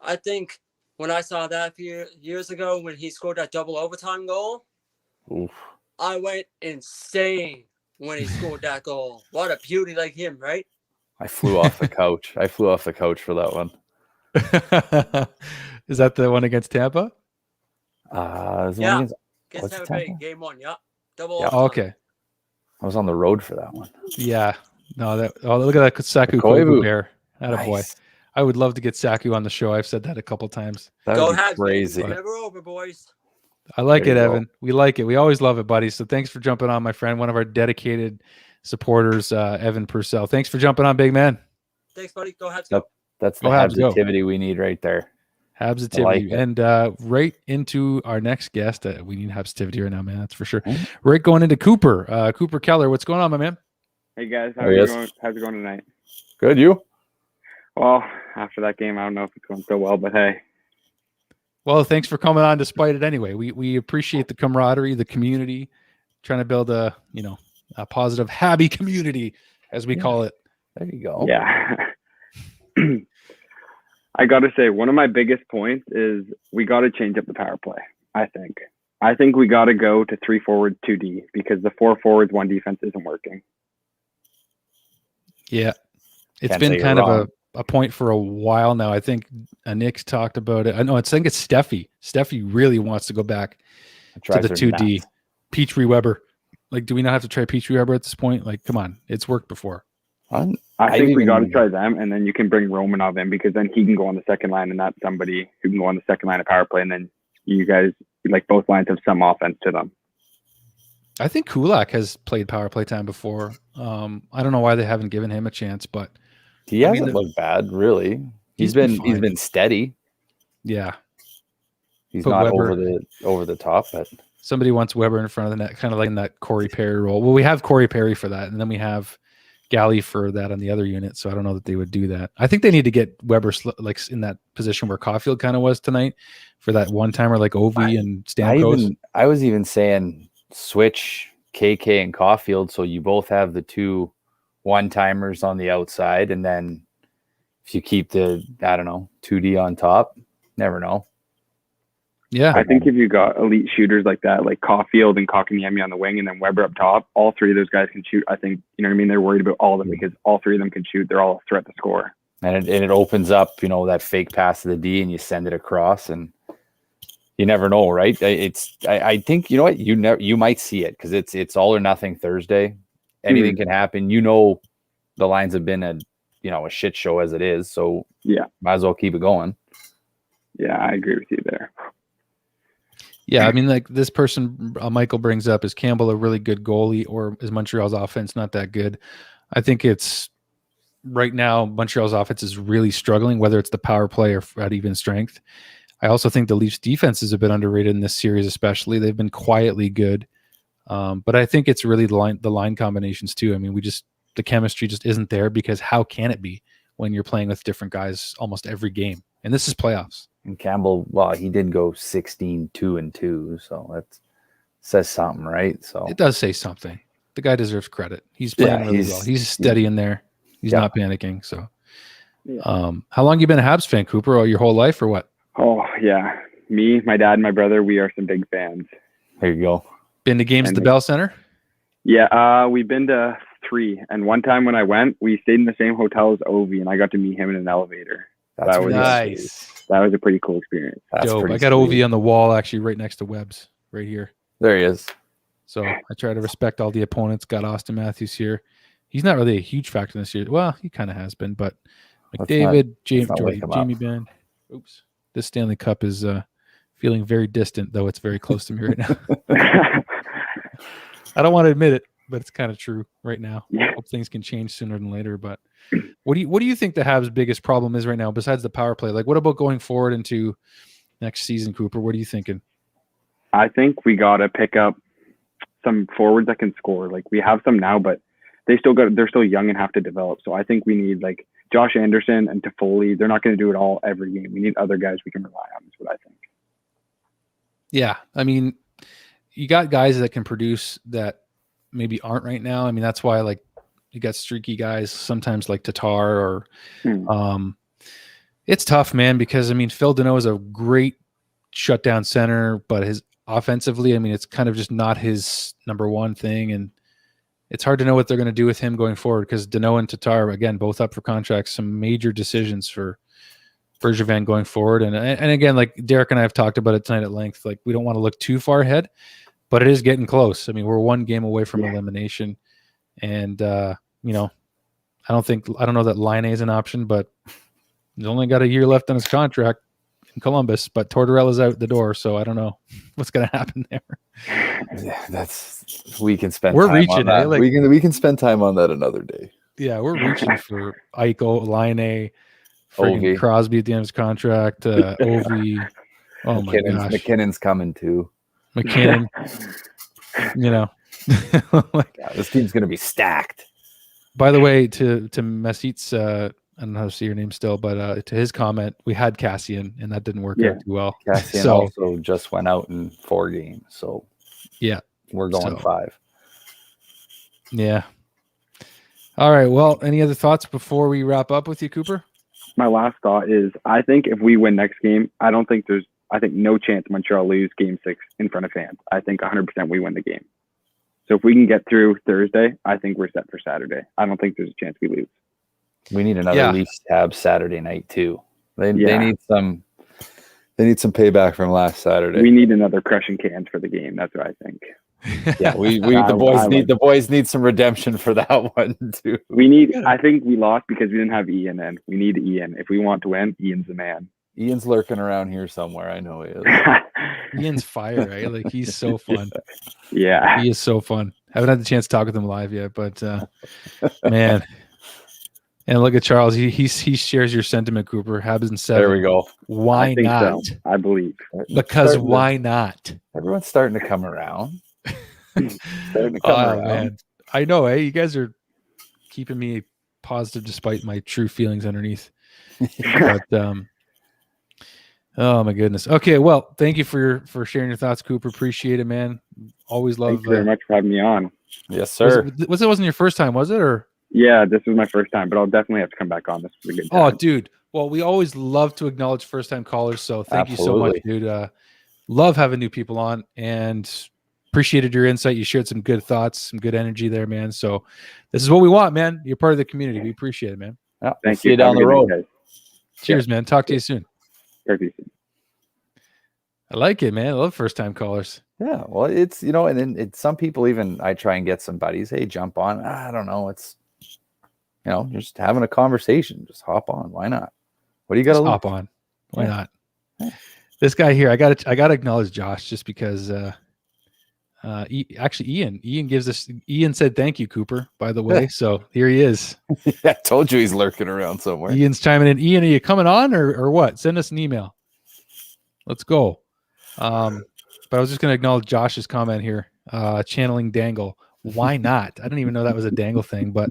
I think when I saw that a few years ago when he scored that double overtime goal, I went insane when he scored that goal. What a beauty like him, right? I flew off the couch. For that one. Is that the one against Tampa? Against Tampa Bay, game 1. Yeah, double. Oh, okay. I was on the road for that one. Yeah. No, look at that Saku Koivu pair. Attaboy. I would love to get Saku on the show. I've said that a couple times. That would be crazy. Never over, boys. I like it, Evan. We like it. We always love it, buddy. So thanks for jumping on, my friend. One of our dedicated supporters, Evan Purcell. Thanks for jumping on, big man. Thanks, buddy. Go Habs. Go. That's the Habs activity we need right there. Habs activity. And right into our next guest. We need Habs activity right now, man. That's for sure. Right going into Cooper. Cooper Keller. What's going on, my man? Hey, guys. How's it going tonight? Good. You? Well, after that game, I don't know if it's going so well, but hey. Well, thanks for coming on despite it anyway. We appreciate the camaraderie, the community, trying to build a positive Habby community, as we call it. There you go. Yeah. I got to say, one of my biggest points is we got to change up the power play, I think we got to go to 3 forwards, 2D, because the 4 forwards, 1 defense isn't working. Yeah. It's been kind of a point for a while now. I think Nick's talked about it. I think it's Steffi. Steffi really wants to go back to the 2D. Nuts. Petrie Weber. Like, do we not have to try Petrie Weber at this point? Like, come on. It's worked before. I think we got to try them, and then you can bring Romanov in, because then he can go on the second line, and that's somebody who can go on the second line of power play, and then you guys, like, both lines have some offense to them. I think Kulak has played power play time before. I don't know why they haven't given him a chance, but he hasn't looked bad, really. He's been steady. Yeah, he's not Weber, over the top. But somebody wants Weber in front of the net, kind of like in that Corey Perry role. Well, we have Corey Perry for that, and then we have Galley for that on the other unit. So I don't know that they would do that. I think they need to get Weber like in that position where Caulfield kind of was tonight for that one timer, like Ovi and Stamkos. I was even saying switch KK and Caulfield, so you both have the 2 one-timers on the outside, and then if you keep the 2D on top, never know. Yeah, I think if you got elite shooters like that, like Caulfield and Kotkaniemi on the wing, and then Weber up top, all 3 of those guys can shoot. I think, you know what I mean? They're worried about all of them because all 3 of them can shoot. They're all a threat to score. And it opens up, that fake pass to the D, and you send it across, and you never know, right? I think, you know what, you might see it, because it's all or nothing Thursday. Anything can happen. The lines have been a shit show as it is, so might as well keep it going. Yeah, I agree with you there. Yeah, I mean, like this person Michael brings up, is Campbell a really good goalie, or is Montreal's offense not that good? I think it's right now Montreal's offense is really struggling, whether it's the power play or at even strength. I also think the Leafs defense is a bit underrated in this series, especially. They've been quietly good, but I think it's really the line combinations too. I mean, the chemistry just isn't there, because how can it be when you're playing with different guys almost every game? And this is playoffs. And Campbell, well, he did go 16-2-2, so that says something, right? So it does say something. The guy deserves credit. He's playing really well. He's steady in there. He's not panicking. So, how long you been a Habs fan, Cooper? Or your whole life, or what? Oh yeah, me, my dad, and my brother, we are some big fans. There you go. Been to games at the Bell Center? Yeah, we've been to 3, and one time when I went, we stayed in the same hotel as Ovi, and I got to meet him in an elevator. That was nice. That was a pretty cool experience. Dope. I got Ovi on the wall, actually, right next to Webb's, right here. There he is. So I try to respect all the opponents. Got Austin Matthews here. He's not really a huge factor this year. Well, he kind of has been, but McDavid, Jamie Benn. Oops. This Stanley Cup is feeling very distant, though it's very close to me right now. I don't want to admit it, but it's kind of true right now. Yeah. Hope things can change sooner than later. But What do you think the Habs' biggest problem is right now, besides the power play? Like, what about going forward into next season, Cooper? What are you thinking? I think we got to pick up some forwards that can score. Like, we have some now, but they're still young and have to develop. So I think we need like Josh Anderson and Toffoli. They're not going to do it all every game. We need other guys we can rely on, is what I think. Yeah. I mean, you got guys that can produce that maybe aren't right now. I mean, that's why like you got streaky guys sometimes like Tatar or it's tough, man, because I mean, Phil Deneau is a great shutdown center, but his offensively, I mean, it's kind of just not his number one thing. And it's hard to know what they're going to do with him going forward because Deneau and Tatar, again, both up for contracts, some major decisions for Bergevin going forward. And again, like Derek and I have talked about it tonight at length, like we don't want to look too far ahead, but it is getting close. I mean, we're one game away from elimination. And, you know, I don't know that Laine is an option, but he's only got a year left on his contract in Columbus, but Tortorella's out the door. So I don't know what's going to happen there. Yeah, we can spend we're time reaching, on that. like, we can spend time on that another day. Yeah, we're reaching for Eichel, Laine, friggin' Crosby at the end of his contract, Ovi. Oh my gosh. McKinnon's coming too. McKinnon. You know. Like, yeah, this team's gonna be stacked. By the way, to Mesit's I don't know how to say your name still, but to his comment, we had Cassian and that didn't work out too well. Cassian also just went out in 4 games. So yeah. We're going 5. Yeah. All right. Well, any other thoughts before we wrap up with you, Cooper? My last thought is I think if we win next game, I think no chance Montreal lose game 6 in front of fans. I think 100% we win the game. So if we can get through Thursday, I think we're set for Saturday. I don't think there's a chance we lose. We need another Leafs tab Saturday night too. They need some payback from last Saturday. We need another crushing cans for the game. That's what I think. Yeah, the boys need some redemption for that one too. I think we lost because we didn't have Ian, and we need Ian. If we want to win, Ian's the man. Ian's lurking around here somewhere. I know he is. Ian's fire, right? Like he's so fun. Yeah. He is so fun. Haven't had the chance to talk with him live yet, but man. And look at Charles. He shares your sentiment, Cooper. Habs in 7. There we go. Why not? So. I believe. Because why not? Everyone's starting to come around. Man. I know, you guys are keeping me positive despite my true feelings underneath. But oh my goodness. Okay, well, thank you for sharing your thoughts, Cooper. Appreciate it, man. Always love. Thank you very much for having me on. Yes, sir. It wasn't your first time, was it? Or yeah, this was my first time, but I'll definitely have to come back on. This was a good time. Oh, dude. Well, we always love to acknowledge first-time callers, so thank you so much, dude. Love having new people on, and appreciated your insight. You shared some good thoughts, some good energy there, man. So this is what we want, man. You're part of the community. We appreciate it, man. Yeah, thank you. Down the road. Day, cheers, man. Talk to you soon. Talk to you soon. I like it, man. I love first-time callers. Yeah, well, it's, and then some people even, I try and get some buddies, hey, jump on. I don't know. It's, just having a conversation. Just hop on. Why not? What do you got to hop on? Why not? This guy here, I got to acknowledge Josh just because actually Ian gives us. Ian said thank you, Cooper, by the way. So here he is. I told you he's lurking around somewhere. Ian's chiming in. Ian, are you coming on or what? Send us an email. Let's go. But I was just going to acknowledge Josh's comment here. Channeling Dangle. Why not? I didn't even know that was a Dangle thing, but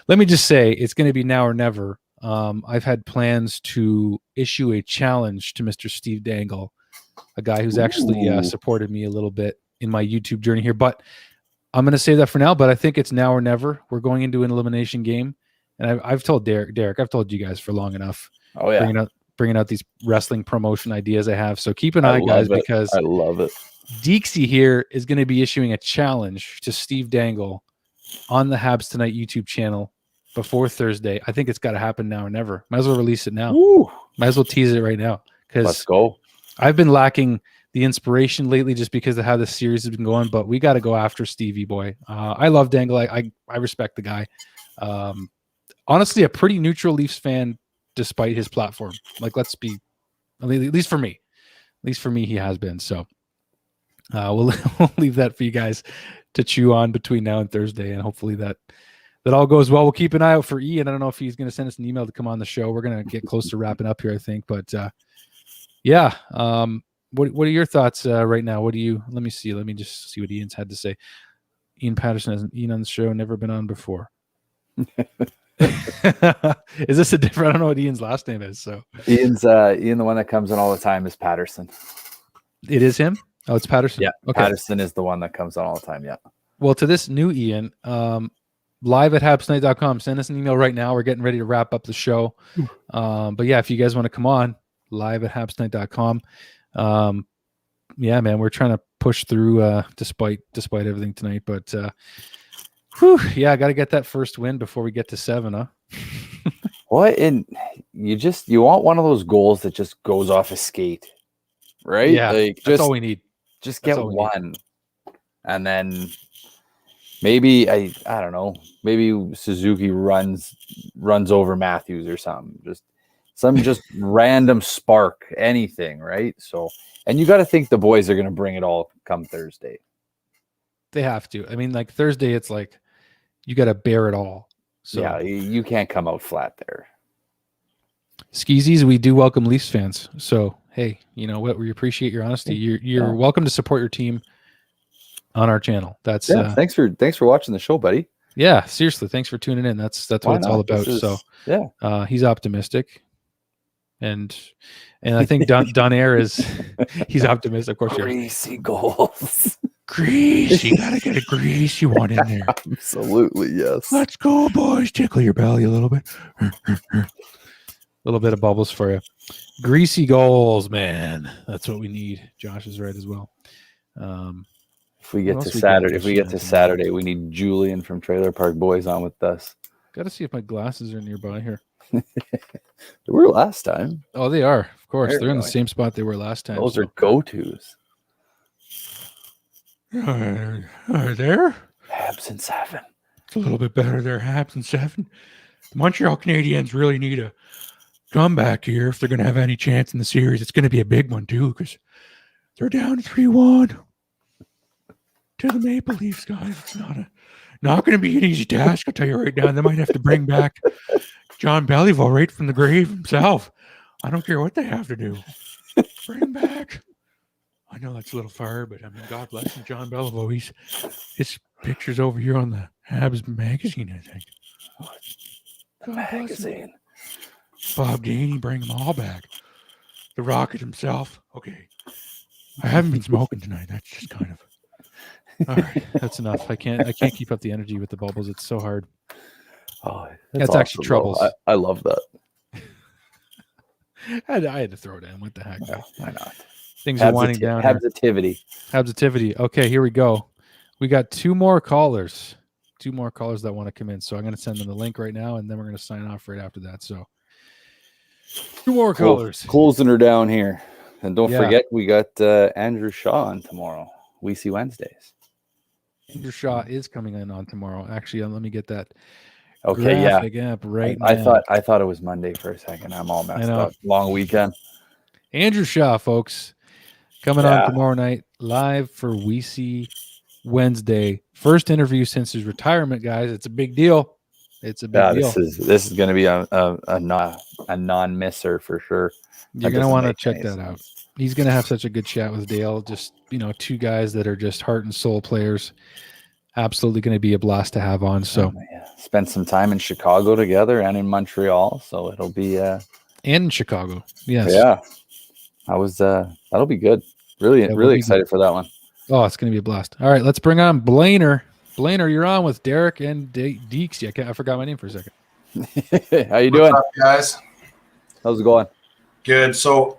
let me just say it's going to be now or never. I've had plans to issue a challenge to Mr. Steve Dangle, a guy who's actually supported me a little bit in my YouTube journey here, but I'm going to say that for now, but I think it's now or never. We're going into an elimination game, and I've told Derek, I've told you guys for long enough. Oh yeah. Bringing out these wrestling promotion ideas I have. So keep an eye, guys, because I love it. Dekesy here is going to be issuing a challenge to Steve Dangle on the Habs Tonight YouTube channel before Thursday. I think it's got to happen now or never. Might as well release it now. Woo. Might as well tease it right now. Let's go. I've been lacking the inspiration lately just because of how the series has been going, but we got to go after Stevie boy. I love Dangle. I respect the guy. Honestly, a pretty neutral Leafs fan despite his platform. Like, let's be, at least for me, he has been. So we'll leave that for you guys to chew on between now and Thursday, and hopefully that that all goes well. We'll keep an eye out for Ian. I don't know if he's going to send us an email to come on the show. We're going to get close to wrapping up here, I think. But yeah, what are your thoughts right now? Let me see. Let me just see what Ian's had to say. Ian Patterson hasn't Ian on the show, never been on before. Is this a different? I don't know what Ian's last name is. So Ian's Ian, the one that comes on all the time, is Patterson. It is him. Oh, it's Patterson. Yeah, okay. Patterson is the one that comes on all the time. Yeah. Well, to this new Ian, live at habsnight.com. Send us an email right now. We're getting ready to wrap up the show. But yeah, if you guys want to come on, live at habsnight.com. Yeah, man, we're trying to push through despite everything tonight. But yeah, I got to get that first win before we get to 7, huh? What? And you want one of those goals that just goes off a skate, right? Yeah, like, that's all we need. Just get one, and then maybe I don't know. Maybe Suzuki runs over Matthews or something. Just random spark, anything, right? So, and you got to think the boys are going to bring it all come Thursday. They have to. I mean, like Thursday, it's like you got to bear it all. So yeah, you can't come out flat there. Skeezies, we do welcome Leafs fans. So hey, you know what? We appreciate your honesty. You're welcome to support your team on our channel. That's thanks for watching the show, buddy. Yeah, seriously, thanks for tuning in. That's what it's all about. So he's optimistic, and I think Donaire is he's optimistic. Of course, greasy goals. Grease, you gotta get a greasy one in there. Absolutely, yes. Let's go, boys. Tickle your belly a little bit. A little bit of bubbles for you. Greasy goals, man. That's what we need. Josh is right as well. If we get to Saturday, we need Julian from Trailer Park Boys on with us. Got to see if my glasses are nearby here. They were last time. Oh, they are. Of course, they're in the same spot they were last time. Those are go-tos. Are there? Habs in 7. It's a little bit better there. Habs in 7. The Montreal Canadiens really need a comeback here if they're going to have any chance in the series. It's going to be a big one too because they're down 3-1 to the Maple Leafs, guys. It's not going to be an easy task. I'll tell you right now. They might have to bring back John Belliveau right from the grave himself. I don't care what they have to do. Bring back. I know that's a little far, but I mean, God bless him, John Belliveau. His picture's over here on the Habs magazine, I think. The magazine. Bob Gainey, bring them all back. The Rocket himself. Okay. I haven't been smoking tonight. That's just kind of all right. That's enough. I can't keep up the energy with the bubbles. It's so hard. Oh, that's awesome, actually troubles. I love that. I had to throw it in. What the heck? Why not? Things are winding down. Habsitivity. Okay, here we go. We got two more callers that want to come in. So I'm going to send them the link right now, and then we're going to sign off right after that. So 2 more callers. Closing her down here. And don't forget, we got Andrew Shaw on tomorrow. We see Wednesdays. Andrew Shaw is coming in on tomorrow. Actually, let me get that. Okay, yeah. Right. I thought it was Monday for a second. I'm all messed up. Long weekend. Andrew Shaw, folks, coming on tomorrow night live for We See Wednesday. First interview since his retirement, guys. It's a big deal. It's a big deal. This is going to be a non-misser for sure. You're going to want to check that out. He's going to have such a good chat with Dale. Just, two guys that are just heart and soul players. Absolutely going to be a blast to have on. So spend some time in Chicago together and in Montreal. So it'll be and in Chicago. Yes. Yeah. That'll be good. Really excited for that one. Oh, it's going to be a blast. All right, let's bring on Blainer. Blainer, you're on with Derrick and Dekes. I forgot my name for a second. How you doing? What's up, guys? How's it going? Good. So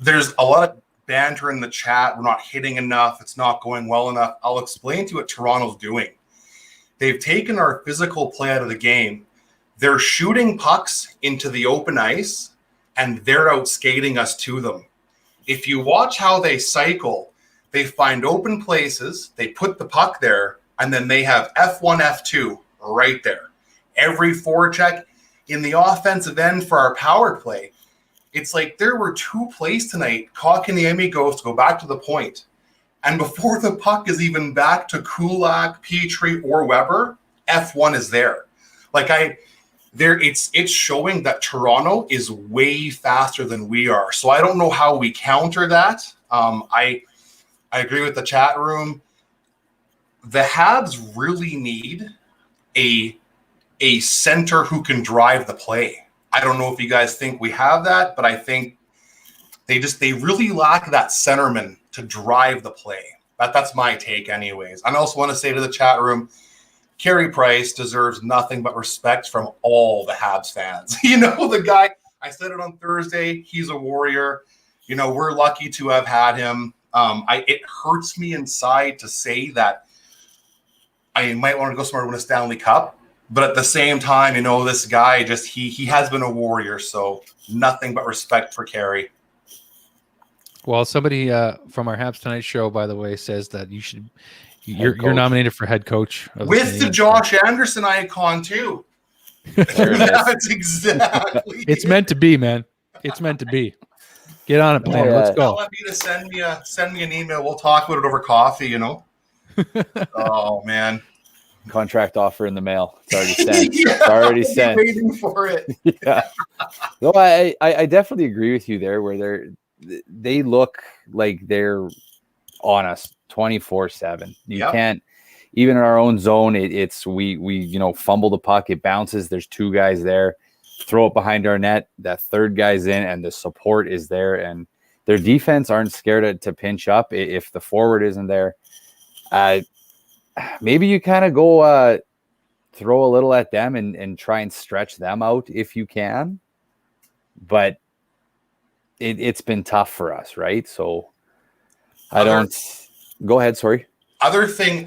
there's a lot of banter in the chat. We're not hitting enough. It's not going well enough. I'll explain to you what Toronto's doing. They've taken our physical play out of the game. They're shooting pucks into the open ice, and they're out skating us to them. If you watch how they cycle, they find open places, they put the puck there, and then they have F1, F2 right there. Every forecheck in the offensive end for our power play. It's like there were 2 plays tonight. Kotkaniemi goes to go back to the point. And before the puck is even back to Kulak, Petrie, or Weber, F1 is there. It's showing that Toronto is way faster than we are. So I don't know how we counter that. I agree with the chat room. The Habs really need a center who can drive the play. I don't know if you guys think we have that, but I think they really lack that centerman to drive the play. That's my take anyways. I also want to say to the chat room, Carey Price deserves nothing but respect from all the Habs fans. The guy, I said it on Thursday, he's a warrior. We're lucky to have had him. It hurts me inside to say that I might want to go somewhere to win a Stanley Cup, but at the same time, this guy he has been a warrior. So nothing but respect for Carey. Well, somebody from our Habs Tonight show, by the way, says that you're nominated for head coach with the Josh Anderson icon too. That's exactly. It's meant to be, man. It's meant to be. Get on it, Planner. Let's go. Let me to send me an email. We'll talk about it over coffee. Oh man. Contract offer in the mail. It's already sent. It's already sent. Waiting for it. Yeah. No, I definitely agree with you there. Where they look like they're on us 24/7. You can't, even in our own zone. It's we fumble the puck. It bounces. There's two guys there. Throw it behind our net. That third guy's in, and the support is there. And their defense aren't scared to pinch up if the forward isn't there. Maybe you kind of go throw a little at them and try and stretch them out if you can. But it's been tough for us, right? So I don't go ahead. Sorry. Other thing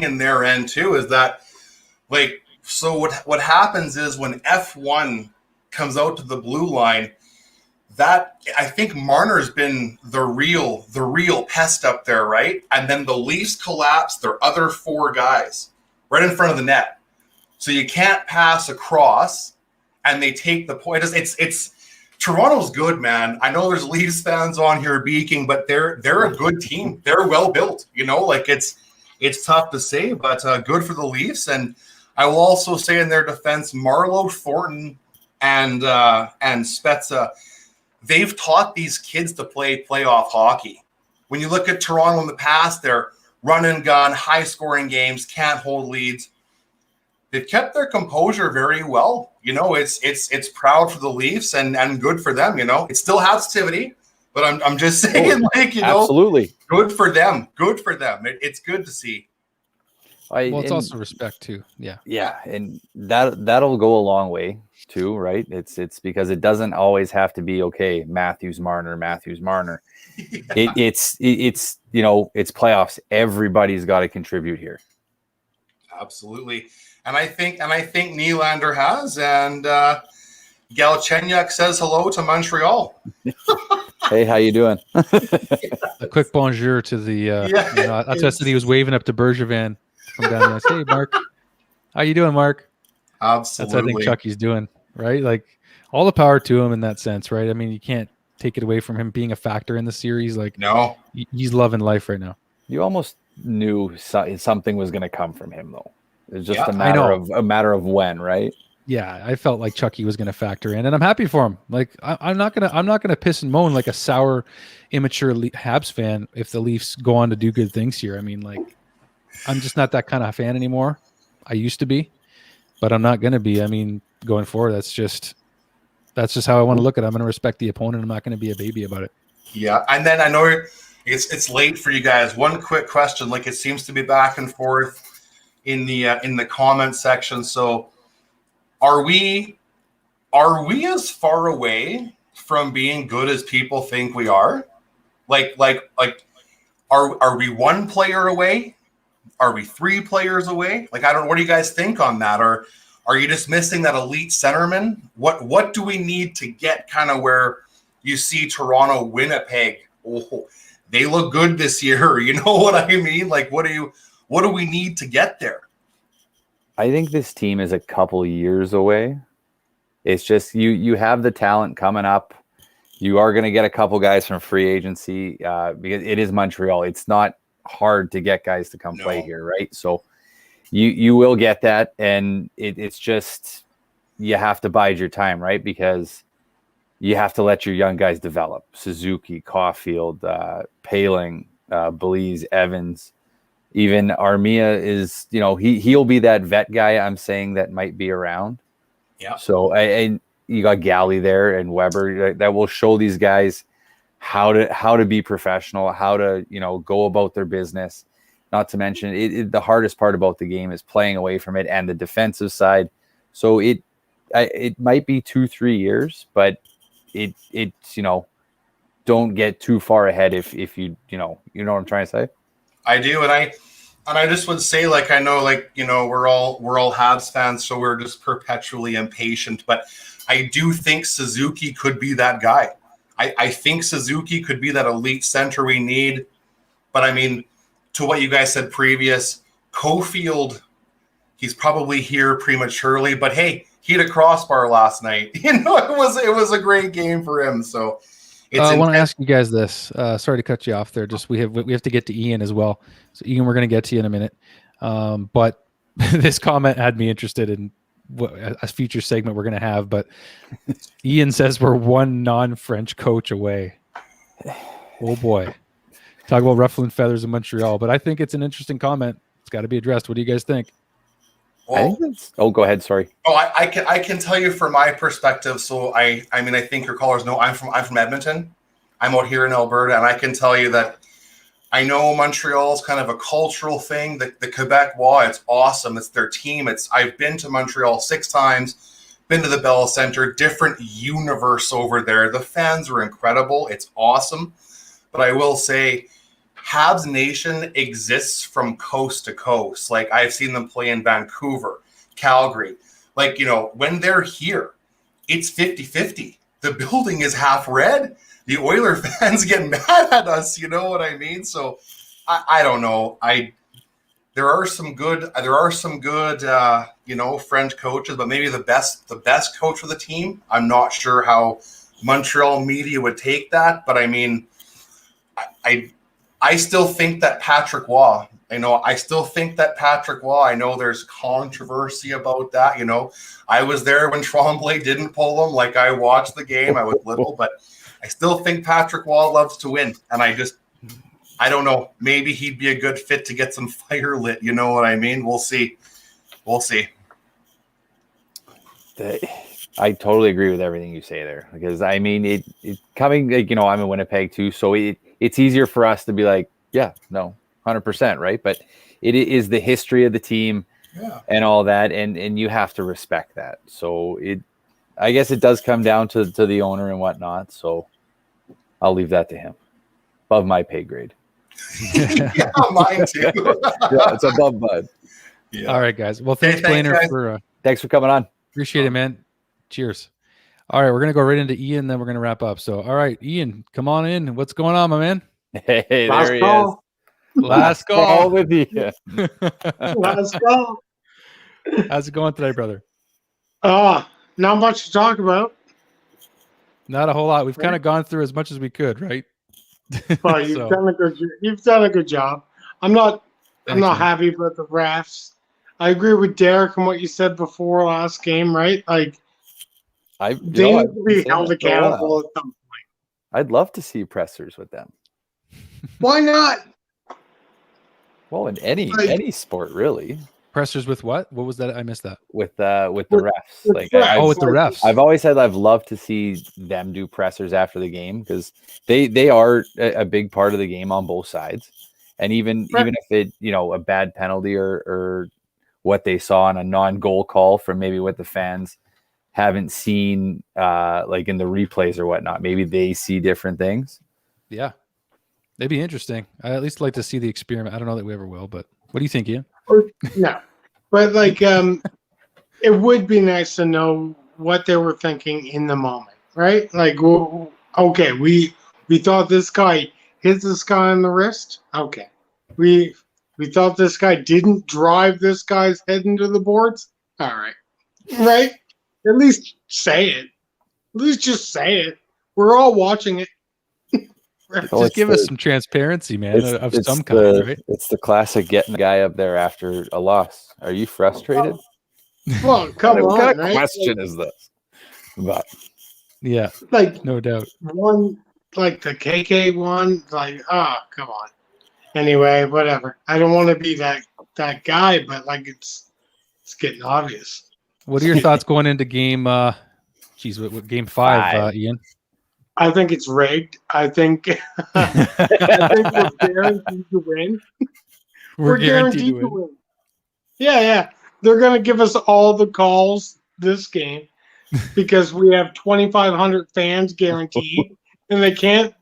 in their end too is that so what happens is when F1 comes out to the blue line, that I think Marner's been the real pest up there, right? And then the Leafs collapse their other four guys right in front of the net. So you can't pass across, and they take the point. It's Toronto's good, man. I know there's Leafs fans on here beaking, but they're a good team. They're well built. It's tough to say, but good for the Leafs. And I will also say in their defense, Marleau, Thornton, and Spezza, they've taught these kids to play playoff hockey. When you look at Toronto in the past, they're run and gun, high-scoring games, can't hold leads. They've kept their composure very well. It's proud for the Leafs and good for them. It still has activity, but I'm just saying, absolutely good for them. Good for them. It's good to see. It's also respect too. Yeah, and that'll go a long way too, right? It's because it doesn't always have to be Matthews Marner. Yeah. It's playoffs. Everybody's got to contribute here. Absolutely. And I think Nylander has, and Galchenyuk says hello to Montreal. Hey, how you doing? A quick bonjour to the that's what he was waving up to Bergevin from down there. Hey, Mark. How you doing, Mark? Absolutely. That's what I think Chucky's doing, right? All the power to him in that sense, right? I mean, you can't take it away from him being a factor in the series. No. He's loving life right now. You almost knew something was going to come from him, though. It's just a matter of when, right? Yeah, I felt like Chucky was going to factor in, and I'm happy for him. I'm not gonna piss and moan like a sour, immature Habs fan if the Leafs go on to do good things here. I mean, I'm just not that kind of fan anymore. I used to be, but I'm not going to be. I mean, going forward, that's just how I want to look at it. I'm going to respect the opponent. I'm not going to be a baby about it. Yeah, and then I know it's late for you guys. One quick question, it seems to be back and forth in the comment section. So, are we as far away from being good as people think we are? Are we one player away? Are we 3 players away? I don't know. What do you guys think on that? Or are you just missing that elite centerman? What do we need to get kind of where you see Toronto Winnipeg? Oh, they look good this year. You know what I mean? What do we need to get there? I think this team is a couple years away. It's just you have the talent coming up. You are going to get a couple guys from free agency because it is Montreal. It's not hard to get guys to come play here, right? So you will get that, and it's just you have to bide your time, right? Because you have to let your young guys develop. Suzuki, Caulfield, Paling, Belize, Evans, even Armia is, he'll be that vet guy I'm saying that might be around. Yeah. So and you got Galley there and Weber that will show these guys how to be professional, how to go about their business. Not to mention the hardest part about the game is playing away from it and the defensive side. So it might be 2-3 years, but it's don't get too far ahead if you know what I'm trying to say. I do, and I just would say, like, I know, like, we're all Habs fans, so we're just perpetually impatient. But I do think Suzuki could be that guy. I think Suzuki could be that elite center we need. But I mean, to what you guys said previous, Caulfield, he's probably here prematurely. But hey, he had a crossbar last night. It was a great game for him. So. I want to ask you guys this. Sorry to cut you off there. Just we have to get to Ian as well. So Ian, we're going to get to you in a minute. But this comment had me interested in a future segment we're going to have. But Ian says we're one non-French coach away. Oh boy, talk about ruffling feathers in Montreal. But I think it's an interesting comment. It's got to be addressed. What do you guys think? Well, go ahead. Sorry. I can tell you from my perspective. So I mean, I think your callers know I'm from Edmonton. I'm out here in Alberta, and I can tell you that I know Montreal is kind of a cultural thing. The Quebecois, it's awesome. It's their team. I've been to Montreal 6 times, been to the Bell Center, different universe over there. The fans are incredible. It's awesome. But I will say, Habs Nation exists from coast to coast. Like, I've seen them play in Vancouver, Calgary. Like, when they're here, it's 50-50. The building is half red. The Oiler fans get mad at us. You know what I mean? So I don't know. There are some good, French coaches, but maybe the best coach for the team. I'm not sure how Montreal media would take that, but I mean, I still think that Patrick Waugh, I know there's controversy about that. I was there when Tremblay didn't pull him. Like, I watched the game. I was little, but I still think Patrick Waugh loves to win. And I don't know. Maybe he'd be a good fit to get some fire lit. You know what I mean? We'll see. I totally agree with everything you say there, because I mean, it coming, like, I'm in Winnipeg too. So it's easier for us to be like, yeah, no, 100%. Right. But it is the history of the team and all that. And you have to respect that. So I guess it does come down to the owner and whatnot. So I'll leave that to him. Above my pay grade. Yeah, mine too. Yeah, it's above Bud. Yeah. All right, guys. Well, thanks, Blainer, thanks for coming on. Appreciate it, man. Cheers. All right, we're gonna go right into Ian, then we're gonna wrap up. So, all right, Ian, come on in. What's going on, my man? Hey, there he is. Last call with you. Let's go. How's it going today, brother? Not much to talk about. Not a whole lot. We've kind of gone through as much as we could, right? But you've done a good job. I'm not happy about the refs. I agree with Derek on what you said before last game, right? Like, they need to be held accountable at some point. I'd love to see pressers with them. Why not? Well, in any sport, really. Pressers with what? What was that? I missed that. With the refs. With the refs. I've always said I've loved to see them do pressers after the game, because they are a big part of the game on both sides. And even if it, a bad penalty or what they saw on a non-goal call from maybe what the fans haven't seen, like in the replays or whatnot, maybe they see different things. Yeah. It'd be interesting. I at least like to see the experiment. I don't know that we ever will, but what do you think, Ian? No, but like, it would be nice to know what they were thinking in the moment, right? Like, well, okay, we thought this guy hit this guy on the wrist. Okay, we thought this guy didn't drive this guy's head into the boards. All right, right? At least say it. At least just say it. We're all watching it. Just give us some transparency, man, of some kind, right? It's the classic getting the guy up there after a loss. Are you frustrated? Well, come What on, kind of right? question is this? But Yeah, Like no doubt. one, like the KK one, like, oh, come on. Anyway, whatever. I don't want to be that guy, but like it's getting obvious. What are your thoughts going into game? What game 5, Ian? I think it's rigged. I think we're guaranteed to win. We're guaranteed to win. Yeah. They're gonna give us all the calls this game because we have 2,500 fans guaranteed, and they can't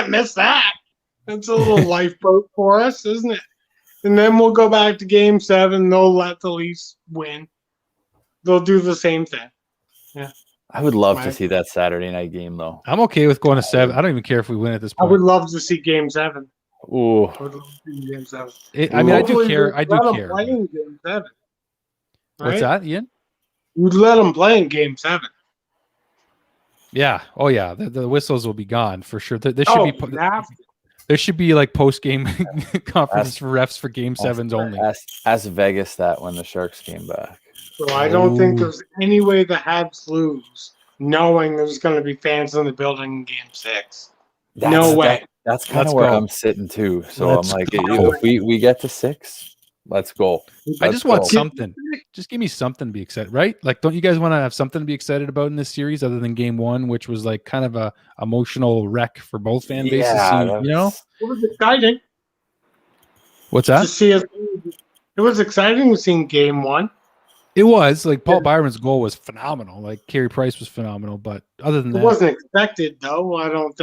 miss that. That's a little lifeboat for us, isn't it? And then we'll go back to game 7. They'll let the Leafs win. They'll do the same thing. Yeah. I would love to see that Saturday night game, though. I'm okay with going to 7. I don't even care if we win at this point. I would love to see game 7. Ooh. I would love to see game 7. I do care. I do care. Play in game 7. What's that, Ian? We'd let them play in game 7. Yeah. Oh, yeah. The whistles will be gone for sure. There should be like post-game conferences for refs for game 7s only. Ask Vegas that when the Sharks came back. So I don't think there's any way the Habs lose, knowing there's going to be fans in the building in game 6. No way. That's kind of where I'm sitting too. So I'm like, if we get to 6, let's go. I just want something. Just give me something to be excited, right? Like, don't you guys want to have something to be excited about in this series other than game 1, which was like kind of a emotional wreck for both fan bases? Yeah, It was exciting. What's that? It was exciting to see game 1. It was like Paul Byron's goal was phenomenal. Like Carey Price was phenomenal, but other than that, it wasn't expected though. I don't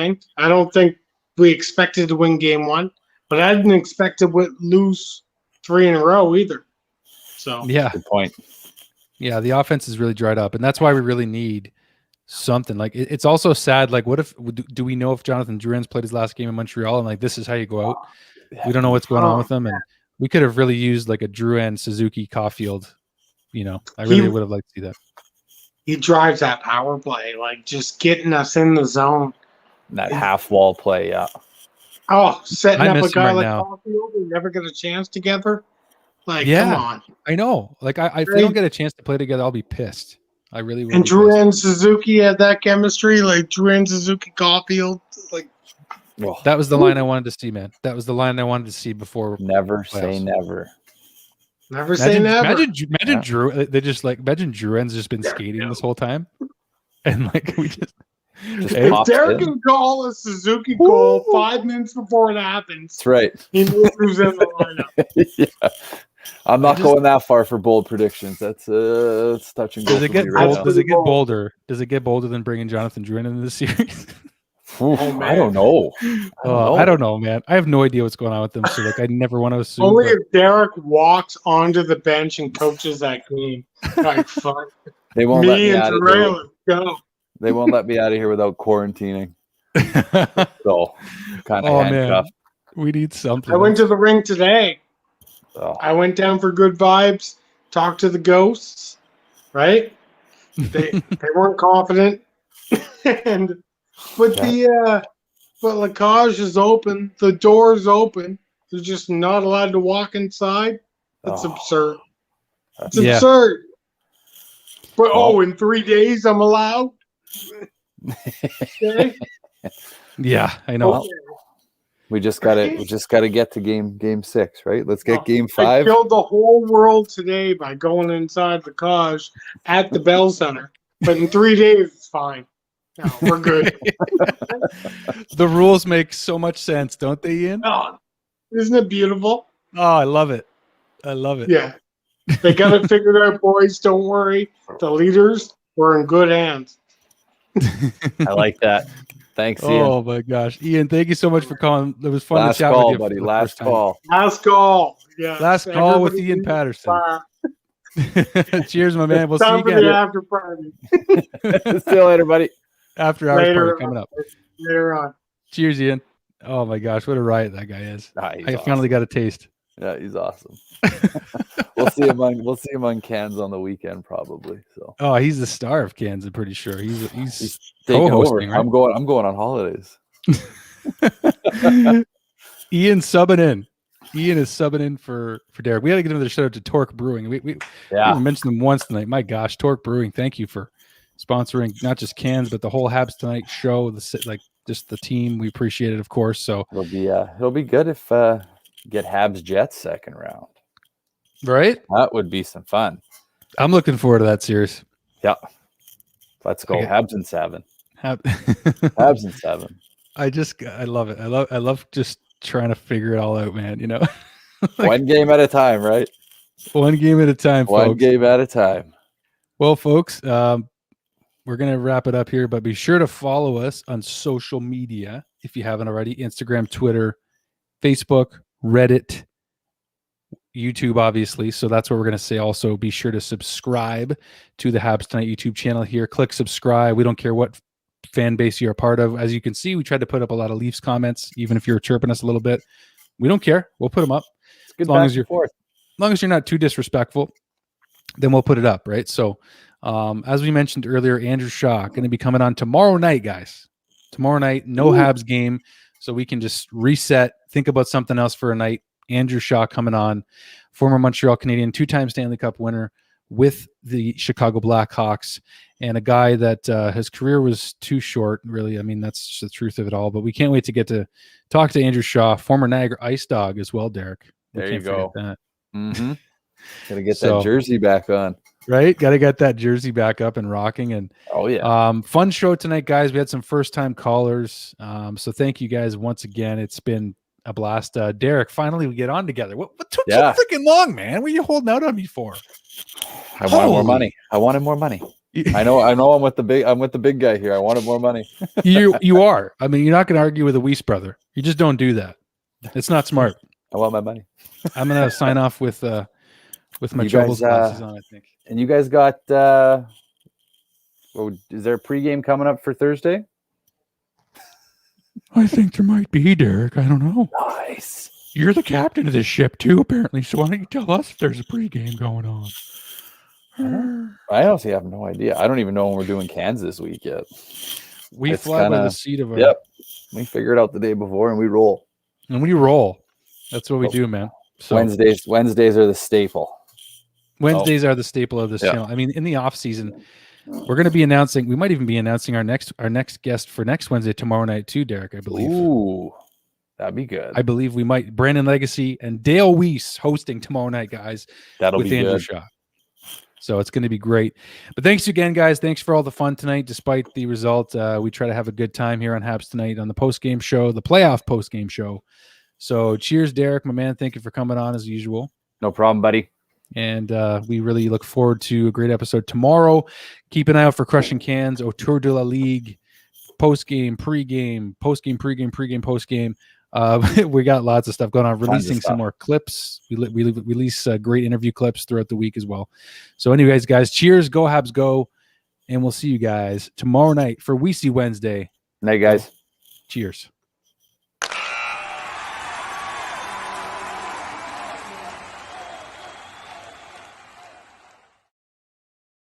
think we expected to win game 1, but I didn't expect to lose 3 in a row either. So yeah, good point. Yeah, the offense is really dried up, and that's why we really need something. Like it's also sad. Like, what if do we know if Jonathan Drouin's played his last game in Montreal and like this is how you go out? We don't know what's going on with him, and we could have really used like a Drouin, Suzuki, Caulfield. I really would have liked to see that. He drives that power play, like just getting us in the zone. That half wall play, yeah. Oh, setting up a guy right like now. Caulfield and never get a chance together. Like, Yeah. come on. I know. Like, if they don't get a chance to play together, I'll be pissed. I really will. And Drew and Suzuki had that chemistry, like Drew and Suzuki, Caulfield. Like, that was the line I wanted to see, man. That was the line I wanted to see before. Never say never. Never say never. Imagine Drew. They just like imagine Drouin's just been skating this whole time, and like we just if Derrick can call a Suzuki goal 5 minutes before it happens, that's right. He knows who's in the lineup. Yeah. I'm not going that far for bold predictions. That's touch and go. Does it get bolder? Does it get bolder than bringing Jonathan Drouin into the series? I don't know. I don't know, man. I have no idea what's going on with them. So like, I never want to assume. Only if Derrick walks onto the bench and coaches that game. Like, fuck. They won't let me and out of Terrell, here. go. They won't let me out of here without quarantining. So kind of handcuffed. Man. We need something. I went to the ring today. Oh. I went down for good vibes, talked to the ghosts, right? They weren't confident. But Lacage is open, the door's open. They're just not allowed to walk inside. That's absurd. It's absurd. But in 3 days I'm allowed. Okay. Yeah, I know. Okay. We just gotta get to game 6, right? Let's get game 5. I killed the whole world today by going inside the Lacage at the Bell Center. But in 3 days it's fine. No, we're good. The rules make so much sense, don't they, Ian? Oh, isn't it beautiful? Oh, I love it. I love it. Yeah. They got it figured out, boys. Don't worry. The leaders were in good hands. I like that. Thanks, Ian. Oh, my gosh. Ian, thank you so much for calling. It was fun Last to chat call, with you. buddy. Last call. Last call. Yeah. Last call with Ian Patterson. Cheers, my man. We'll see you again. After party. See you later, buddy. After hours party coming up. Later on. Cheers, Ian. Oh my gosh, what a riot that guy is! I finally got a taste. Yeah, he's awesome. We'll see him on Cans on the weekend probably. So. Oh, he's the star of Cans. I'm pretty sure he's taking over. Right? I'm going on holidays. Ian subbing in. Ian is subbing in for Derek. We got to give another shout out to Torque Brewing. We haven't mentioned them once tonight. My gosh, Torque Brewing, thank you for sponsoring not just cans, but the whole Habs Tonight show. Just the team. We appreciate it, of course. So it'll be good if get Habs Jets second round. Right? That would be some fun. I'm looking forward to that series. Yeah. Let's go. Habs and 7. Habs and 7. I love it. I love just trying to figure it all out, man. You know, one game at a time, right? One game at a time, folks. One game at a time. Well, folks, we're going to wrap it up here, but be sure to follow us on social media if you haven't already. Instagram, Twitter, Facebook, Reddit, YouTube, obviously. So that's what we're going to say. Also, be sure to subscribe to the Habs Tonight YouTube channel here. Click subscribe. We don't care what fan base you're a part of. As you can see, we tried to put up a lot of Leafs comments, even if you're chirping us a little bit. We don't care. We'll put them up. As long as you're not too disrespectful, then we'll put it up, right? So as we mentioned earlier, Andrew Shaw going to be coming on tomorrow night, guys. Tomorrow night, no Habs game, so we can just reset, think about something else for a night. Andrew Shaw coming on, former Montreal Canadian, 2-time Stanley Cup winner with the Chicago Blackhawks, and a guy that his career was too short, really. I mean, that's just the truth of it all. But we can't wait to get to talk to Andrew Shaw, former Niagara Ice Dog as well, Derek. There you go. Mm-hmm. Gotta get that jersey back on. Right? Got to get that jersey back up and rocking. And fun show tonight, guys. We had some first-time callers. So thank you guys once again. It's been a blast. Derek, finally we get on together. What took so freaking long, man? What are you holding out on me for? I wanted more money. I know I'm with the big guy here. I wanted more money. You are. I mean, you're not gonna argue with a Weise brother. You just don't do that. It's not smart. I want my money. I'm gonna sign off with my troubles glasses on, I think. And you guys got is there a pregame coming up for Thursday? I think there might be, Derek. I don't know. Nice. You're the captain of this ship too, apparently. So why don't you tell us if there's a pregame going on? I honestly have no idea. I don't even know when we're doing cans this week yet. We fly by the seat of our. Yep. We figure it out the day before and we roll. And we roll. That's what we do, man. So Wednesdays are the staple. Wednesdays are the staple of this channel. I mean, in the off season, we're going to be announcing. We might even be announcing our next guest for next Wednesday, tomorrow night too, Derek. I believe. Ooh, that'd be good. I believe we might. Brandon Legacy and Dale Weise hosting tomorrow night, guys. That'll be Andrew good. Shaw. So it's going to be great. But thanks again, guys. Thanks for all the fun tonight. Despite the result, we try to have a good time here on Habs Tonight on the post-game show, the playoff post-game show. So cheers, Derek, my man. Thank you for coming on as usual. No problem, buddy. And we really look forward to a great episode tomorrow. Keep an eye out for Crushing Cans, Autour de la Ligue, post-game, pre-game, post-game, pre-game, pre-game, post-game. We got lots of stuff going on, releasing some more clips. We release great interview clips throughout the week as well. So anyways, guys, cheers, go Habs go, and we'll see you guys tomorrow night for We See Wednesday. Night, guys. Cheers.